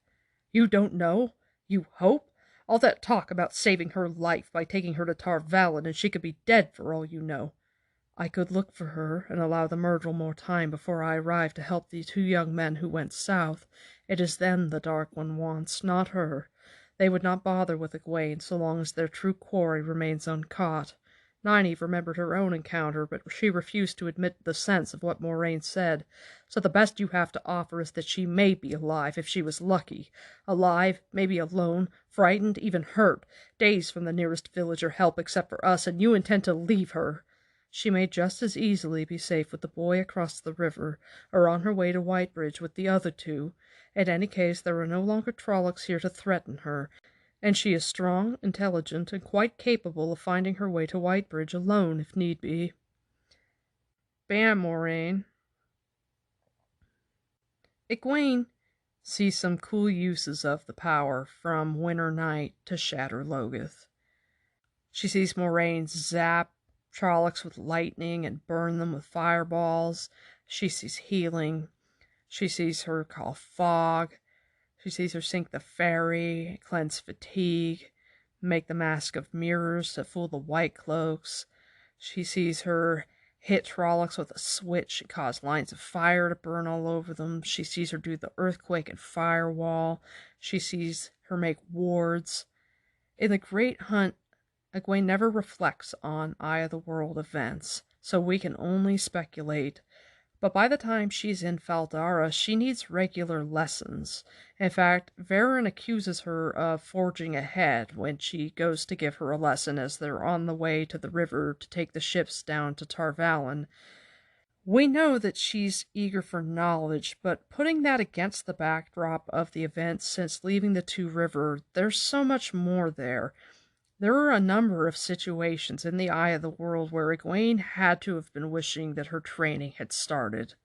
S1: You don't know? You hope? All that talk about saving her life by taking her to Tar Valon, and she could be dead for all you know. I could look for her and allow the Myrtle more time before I arrive to help the two young men who went south. It is them the Dark One wants, not her. They would not bother with Egwene so long as their true quarry remains uncaught. Nynaeve remembered her own encounter, but she refused to admit the sense of what Moraine said. So the best you have to offer is that she may be alive, if she was lucky. Alive, maybe alone, frightened, even hurt, days from the nearest village or help except for us, and you intend to leave her. She may just as easily be safe with the boy across the river, or on her way to Whitebridge with the other two. In any case, there are no longer Trollocs here to threaten her, and she is strong, intelligent, and quite capable of finding her way to Whitebridge alone, if need be. Bam, Moraine. Egwene sees some cool uses of the power from Winter Night to Shatter Logoth. She sees Moraine zap Trollocs with lightning and burn them with fireballs. She sees healing. She sees her call fog. She sees her sink the ferry, cleanse fatigue, make the mask of mirrors to fool the white cloaks. She sees her hit Trollocs with a switch and cause lines of fire to burn all over them. She sees her do the earthquake and firewall. She sees her make wards. In the Great Hunt, Egwene never reflects on Eye of the World events, so we can only speculate. But by the time she's in Faldara, she needs regular lessons. In fact, Varen accuses her of forging ahead when she goes to give her a lesson as they're on the way to the river to take the ships down to Tar Valon. We know that she's eager for knowledge, but putting that against the backdrop of the events since leaving the Two River, there's so much more there. There are a number of situations in the Eye of the World where Egwene had to have been wishing that her training had started.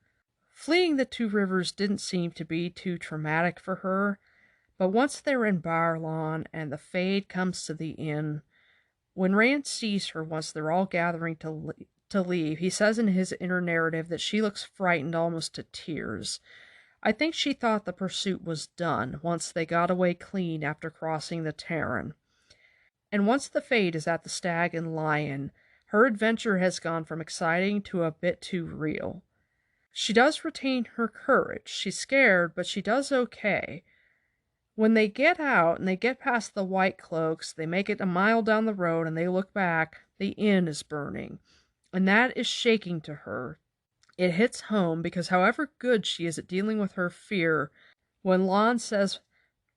S1: Fleeing the Two Rivers didn't seem to be too traumatic for her, but once they're in Baerlon and the Fade comes to the inn, when Rand sees her once they're all gathering to leave, he says in his inner narrative that she looks frightened almost to tears. I think she thought the pursuit was done once they got away clean after crossing the Terran. And once the Fade is at the Stag and Lion, her adventure has gone from exciting to a bit too real. She does retain her courage. She's scared, but she does okay. When they get out and they get past the White Cloaks, they make it a mile down the road and they look back, the inn is burning. And that is shaking to her. It hits home because however good she is at dealing with her fear, when Lon says,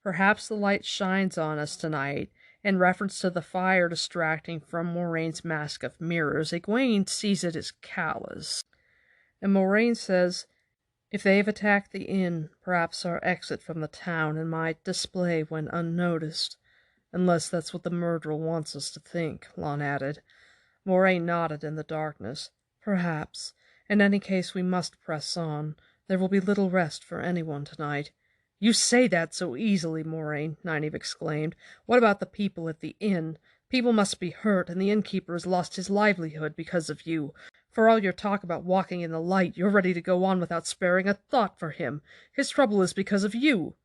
S1: "Perhaps the light shines on us tonight," in reference to the fire distracting from Moraine's mask of mirrors, Egwene sees it as callous. And Moraine says, "If they've attacked the inn, perhaps our exit from the town and might display when unnoticed. Unless that's what the murderer wants us to think," Lon added. Moraine nodded in the darkness. "Perhaps. In any case, we must press on. There will be little rest for anyone tonight." "You say that so easily, Moraine," Nynaeve exclaimed. "What about the people at the inn? People must be hurt, and the innkeeper has lost his livelihood because of you. For all your talk about walking in the light, you're ready to go on without sparing a thought for him. His trouble is because of you."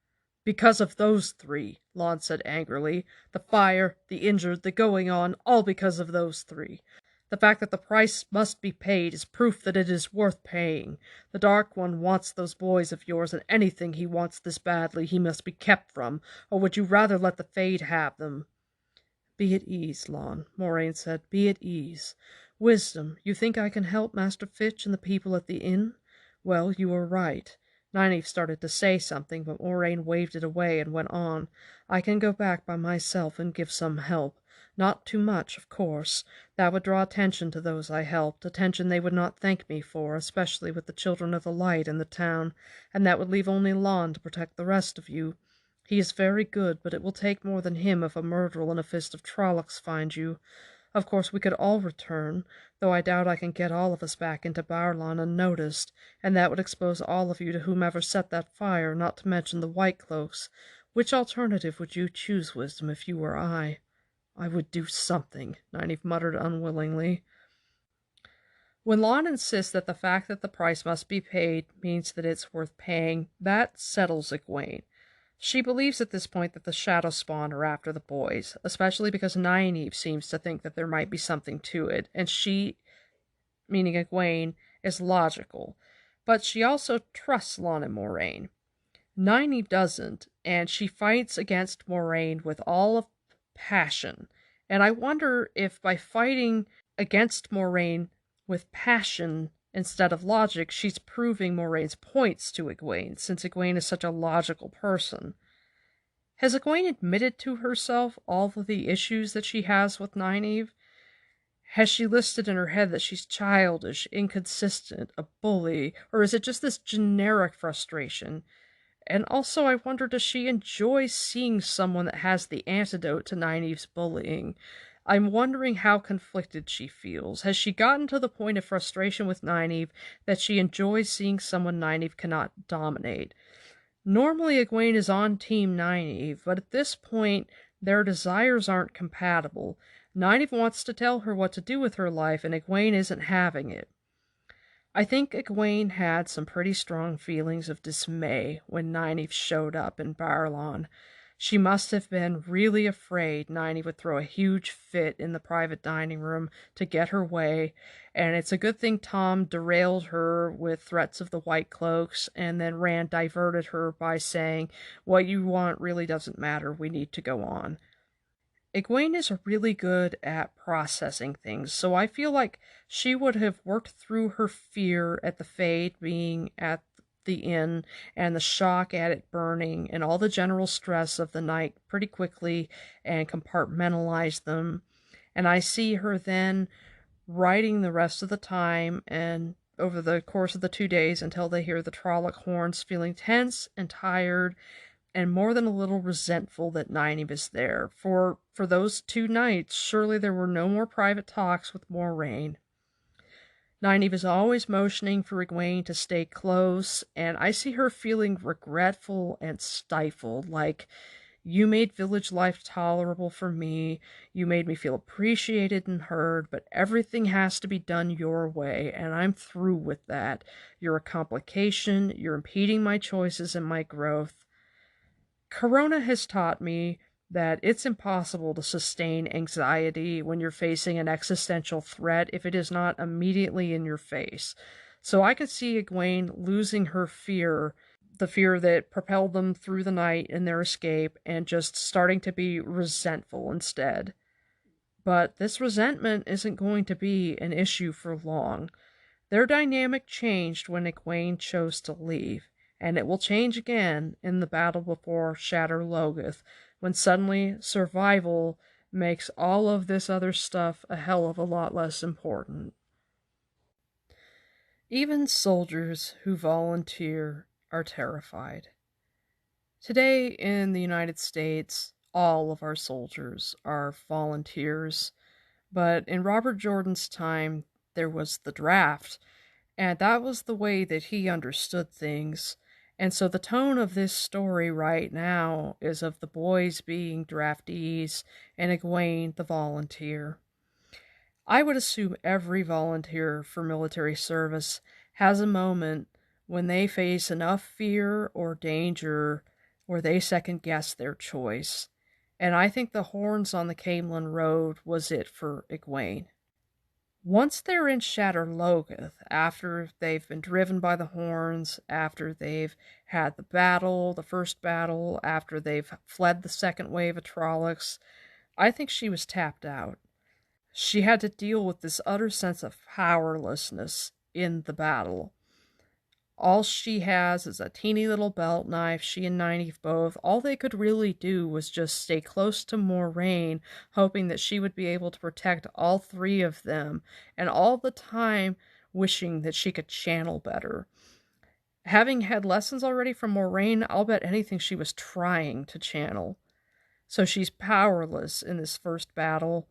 S1: "Because of those three," Lon said angrily. "The fire, the injured, the going on, all because of those three. The fact that the price must be paid is proof that it is worth paying. The Dark One wants those boys of yours, and anything he wants this badly he must be kept from, or would you rather let the Fade have them?" "Be at ease, Lon," Moraine said. "Be at ease. Wisdom, you think I can help Master Fitch and the people at the inn? Well, you are right." Nynaeve started to say something, but Moraine waved it away and went on. "I can go back by myself and give some help. Not too much, of course. That would draw attention to those I helped, attention they would not thank me for, especially with the Children of the Light in the town, and that would leave only Lon to protect the rest of you. He is very good, but it will take more than him if a murderer and a fist of Trollocs find you. Of course we could all return, though I doubt I can get all of us back into Baerlon unnoticed, and that would expose all of you to whomever set that fire, not to mention the White Cloaks. Which alternative would you choose, Wisdom, if you were I?" "I would do something," Nynaeve muttered unwillingly. When Lon insists that the fact that the price must be paid means that it's worth paying, that settles Egwene. She believes at this point that the Shadow Spawn are after the boys, especially because Nynaeve seems to think that there might be something to it, and she, meaning Egwene, is logical. But she also trusts Lon and Moraine. Nynaeve doesn't, and she fights against Moraine with all of passion. And I wonder if by fighting against Moraine with passion instead of logic. She's proving Moraine's points to Egwene, since Egwene is such a logical person. Has Egwene admitted to herself all of the issues that she has with Nynaeve? Has she listed in her head that she's childish, inconsistent, a bully, or is it just this generic frustration? And also, I wonder, does she enjoy seeing someone that has the antidote to Nynaeve's bullying? I'm wondering how conflicted she feels. Has she gotten to the point of frustration with Nynaeve that she enjoys seeing someone Nynaeve cannot dominate? Normally, Egwene is on Team Nynaeve, but at this point, their desires aren't compatible. Nynaeve wants to tell her what to do with her life, and Egwene isn't having it. I think Egwene had some pretty strong feelings of dismay when Nynaeve showed up in Baerlon. She must have been really afraid Nynaeve would throw a huge fit in the private dining room to get her way, and it's a good thing Tom derailed her with threats of the White Cloaks, and then Rand diverted her by saying, "What you want really doesn't matter, we need to go on." Egwene is really good at processing things, so I feel like she would have worked through her fear at the Fade being at the inn and the shock at it burning and all the general stress of the night pretty quickly and compartmentalized them. And I see her then writing the rest of the time and over the course of the 2 days until they hear the Trolloc horns, feeling tense and tired and more than a little resentful that Nynaeve is there. For those 2 nights, surely there were no more private talks with Moraine. Nynaeve is always motioning for Egwene to stay close, and I see her feeling regretful and stifled, like, "You made village life tolerable for me, you made me feel appreciated and heard, but everything has to be done your way, and I'm through with that. You're a complication, you're impeding my choices and my growth." Corona has taught me that it's impossible to sustain anxiety when you're facing an existential threat if it is not immediately in your face. So I could see Egwene losing her fear, the fear that propelled them through the night in their escape, and just starting to be resentful instead. But this resentment isn't going to be an issue for long. Their dynamic changed when Egwene chose to leave, and it will change again in the battle before Shatter Logoth, when suddenly survival makes all of this other stuff a hell of a lot less important. Even soldiers who volunteer are terrified. Today in the United States, all of our soldiers are volunteers, but in Robert Jordan's time, there was the draft, and that was the way that he understood things. And so the tone of this story right now is of the boys being draftees and Egwene the volunteer. I would assume every volunteer for military service has a moment when they face enough fear or danger where they second guess their choice. And I think the horns on the Camelin Road was it for Egwene. Once they're in Shatter Logoth, after they've been driven by the horns, after they've had the first battle, after they've fled the second wave of Trollocs, I think she was tapped out. She had to deal with this utter sense of powerlessness in the battle. All she has is a teeny little belt knife, she and Nynaeve both. All they could really do was just stay close to Moraine, hoping that she would be able to protect all 3 of them, and all the time wishing that she could channel better. Having had lessons already from Moraine, I'll bet anything she was trying to channel. So she's powerless in this first battle.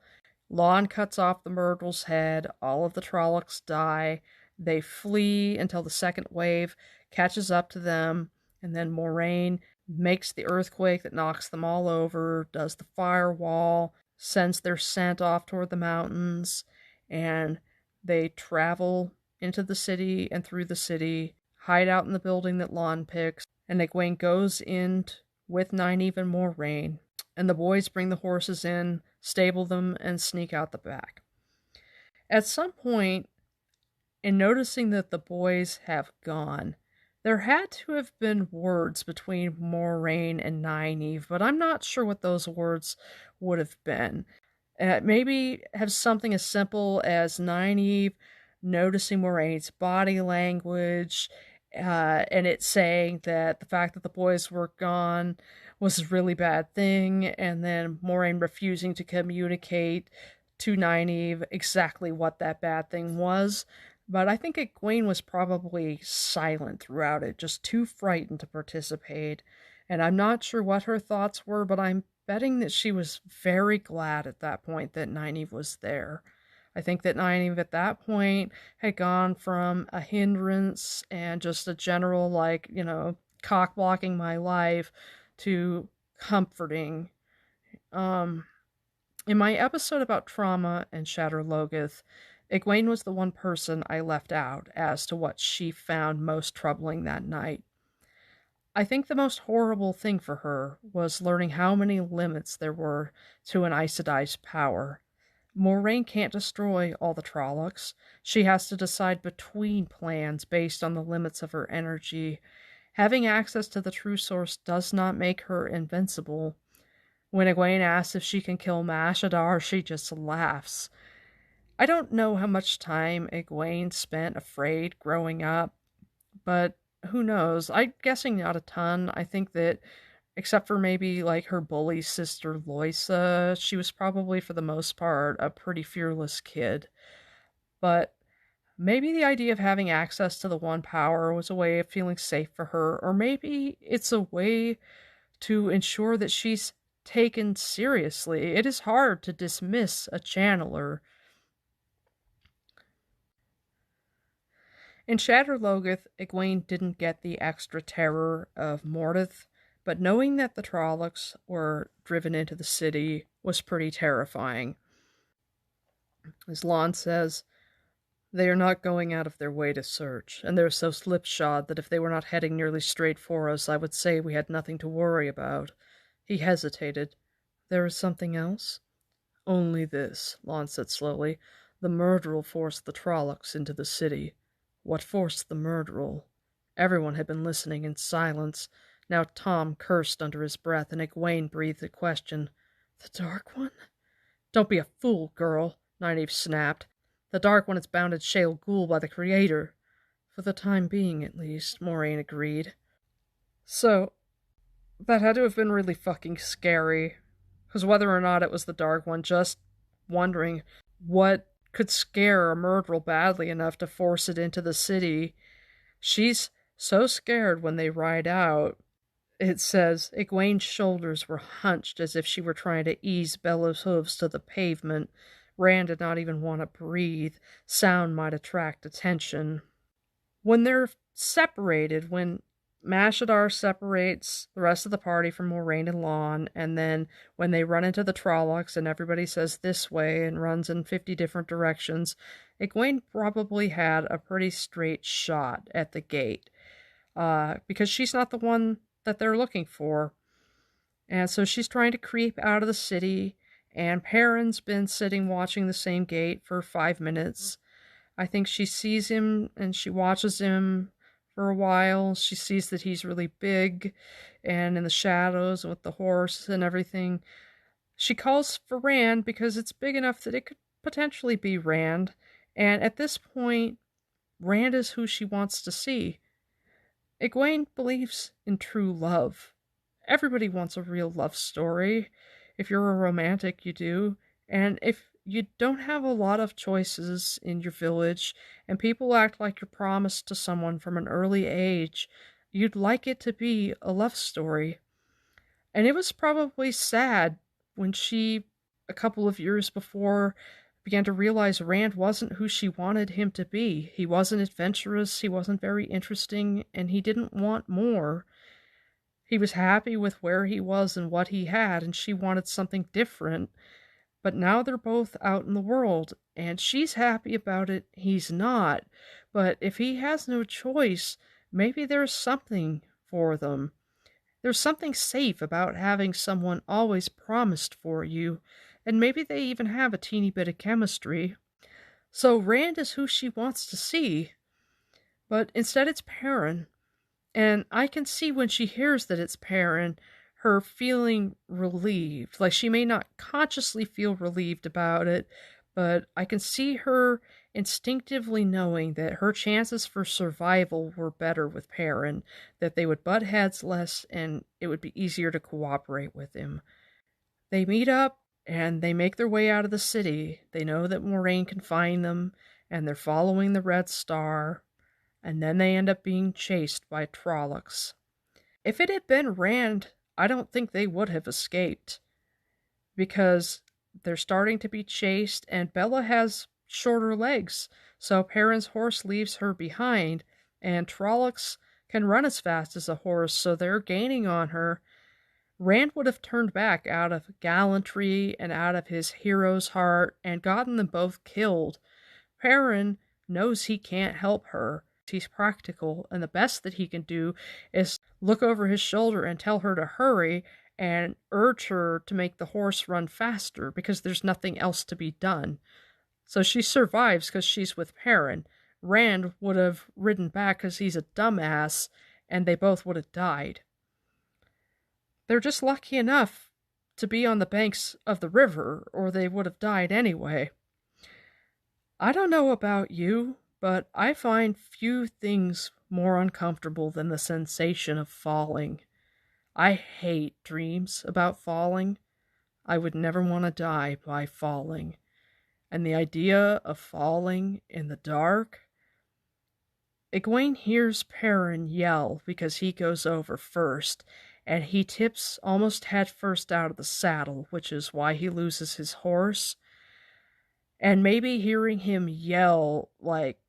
S1: Lon cuts off the Myrtle's head, all of the Trollocs die. They flee until the second wave catches up to them, and then Moraine makes the earthquake that knocks them all over, does the firewall, sends their scent off toward the mountains, and they travel into the city and through the city, hide out in the building that Lon picks, and Egwene goes in with Nynaeve and Moraine, and the boys bring the horses in, stable them, and sneak out the back. At some point, in noticing that the boys have gone, there had to have been words between Moraine and Nynaeve, but I'm not sure what those words would have been. Maybe have something as simple as Nynaeve noticing Moraine's body language, and it saying that the fact that the boys were gone was a really bad thing, and then Moraine refusing to communicate to Nynaeve exactly what that bad thing was. But I think Egwene was probably silent throughout it, just too frightened to participate. And I'm not sure what her thoughts were, but I'm betting that she was very glad at that point that Nynaeve was there. I think that Nynaeve at that point had gone from a hindrance and just a general, like, cock blocking my life to comforting. In my episode about trauma and Shatter Logoth, Egwene was the one person I left out as to what she found most troubling that night. I think the most horrible thing for her was learning how many limits there were to an Aes Sedai's power. Moraine can't destroy all the Trollocs. She has to decide between plans based on the limits of her energy. Having access to the true source does not make her invincible. When Egwene asks if she can kill Mashadar, she just laughs. I don't know how much time Egwene spent afraid growing up, but who knows? I'm guessing not a ton. I think that, except for maybe like her bully sister Loisa, she was probably for the most part a pretty fearless kid. But maybe the idea of having access to the one power was a way of feeling safe for her, or maybe it's a way to ensure that she's taken seriously. It is hard to dismiss a channeler. In Shatter Logoth, Egwene didn't get the extra terror of Mordeth, but knowing that the Trollocs were driven into the city was pretty terrifying. As Lon says, they are not going out of their way to search, and they're so slipshod that if they were not heading nearly straight for us, I would say we had nothing to worry about. He hesitated. There is something else? Only this, Lon said slowly. The Myrddraal forced the Trollocs into the city. What forced the Myrddraal? Everyone had been listening in silence. Now Tom cursed under his breath, and Egwene breathed a question. The Dark One? Don't be a fool, girl, Nynaeve snapped. The Dark One is bound in Shale Ghul by the Creator. For the time being, at least, Moraine agreed. So, that had to have been really fucking scary. Because whether or not it was the Dark One, just wondering what could scare a Myrddraal badly enough to force it into the city. She's so scared when they ride out. It says Egwene's shoulders were hunched as if she were trying to ease Bella's hooves to the pavement. Rand did not even want to breathe. Sound might attract attention. When they're separated, when Mashadar separates the rest of the party from Moraine and Lon, and then when they run into the Trollocs and everybody says this way and runs in 50 different directions, Egwene probably had a pretty straight shot at the gate, because she's not the one that they're looking for. And so she's trying to creep out of the city, and Perrin's been sitting watching the same gate for 5 minutes. I think she sees him and she watches him for a while. She sees that he's really big and in the shadows with the horse and everything. She calls for Rand because it's big enough that it could potentially be Rand. And at this point, Rand is who she wants to see. Egwene believes in true love. Everybody wants a real love story. If you're a romantic, you do. And if you don't have a lot of choices in your village, and people act like you're promised to someone from an early age, you'd like it to be a love story. And it was probably sad when she, a couple of years before, began to realize Rand wasn't who she wanted him to be. He wasn't adventurous, he wasn't very interesting, and he didn't want more. He was happy with where he was and what he had, and she wanted something different. But now they're both out in the world, and she's happy about it, he's not. But if he has no choice, maybe there's something for them. There's something safe about having someone always promised for you, and maybe they even have a teeny bit of chemistry. So Rand is who she wants to see. But instead it's Perrin. And I can see when she hears that it's Perrin, her feeling relieved. Like, she may not consciously feel relieved about it, but I can see her instinctively knowing that her chances for survival were better with Perrin, that they would butt heads less and it would be easier to cooperate with him. They meet up and they make their way out of the city. They know that Moraine can find them, and they're following the Red Star, and then they end up being chased by Trollocs. If it had been Rand, I don't think they would have escaped, because they're starting to be chased, and Bella has shorter legs, so Perrin's horse leaves her behind, and Trollocs can run as fast as a horse, so they're gaining on her. Rand would have turned back out of gallantry and out of his hero's heart and gotten them both killed. Perrin knows he can't help her. He's practical, and the best that he can do is look over his shoulder and tell her to hurry and urge her to make the horse run faster because there's nothing else to be done. So she survives because she's with Perrin. Rand would have ridden back because he's a dumbass, and they both would have died. They're just lucky enough to be on the banks of the river, or they would have died anyway. I don't know about you, but I find few things more uncomfortable than the sensation of falling. I hate dreams about falling. I would never want to die by falling. And the idea of falling in the dark... Egwene hears Perrin yell because he goes over first, and he tips almost head first out of the saddle, which is why he loses his horse. And maybe hearing him yell, like,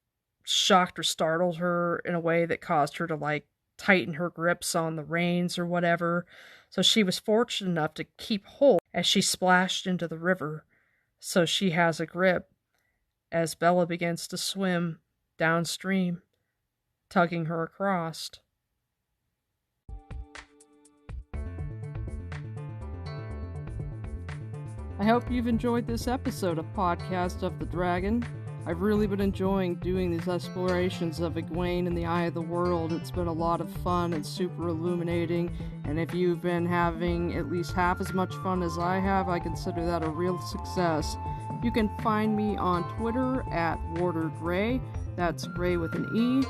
S1: shocked or startled her in a way that caused her to, like, tighten her grips on the reins or whatever. So she was fortunate enough to keep hold as she splashed into the river. So she has a grip as Bella begins to swim downstream, tugging her across. I hope you've enjoyed this episode of Podcast of the Dragon. I've really been enjoying doing these explorations of Egwene in the Eye of the World. It's been a lot of fun and super illuminating, and if you've been having at least half as much fun as I have, I consider that a real success. You can find me on Twitter at WarderGray, that's Gray with an E.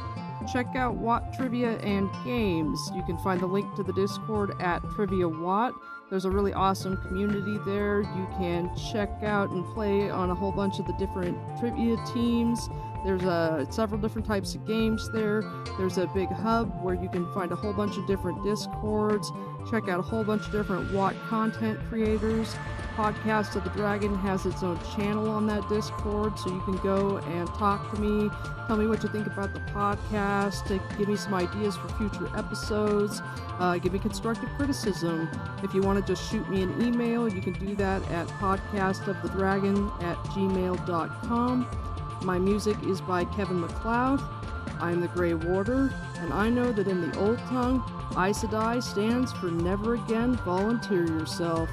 S1: Check out Watt Trivia and Games. You can find the link to the Discord at Trivia Watt. There's a really awesome community there. You can check out and play on a whole bunch of the different trivia teams. There's several different types of games there. There's a big hub where you can find a whole bunch of different Discords. Check out a whole bunch of different Watt content creators. Podcast of the Dragon has its own channel on that Discord, so you can go and talk to me, tell me what you think about the podcast, give me some ideas for future episodes, give me constructive criticism. If you want to just shoot me an email, you can do that at podcastofthedragon@gmail.com. My music is by Kevin MacLeod. I'm the Grey Warder, and I know that in the old tongue, Aes Sedai stands for never again volunteer yourself.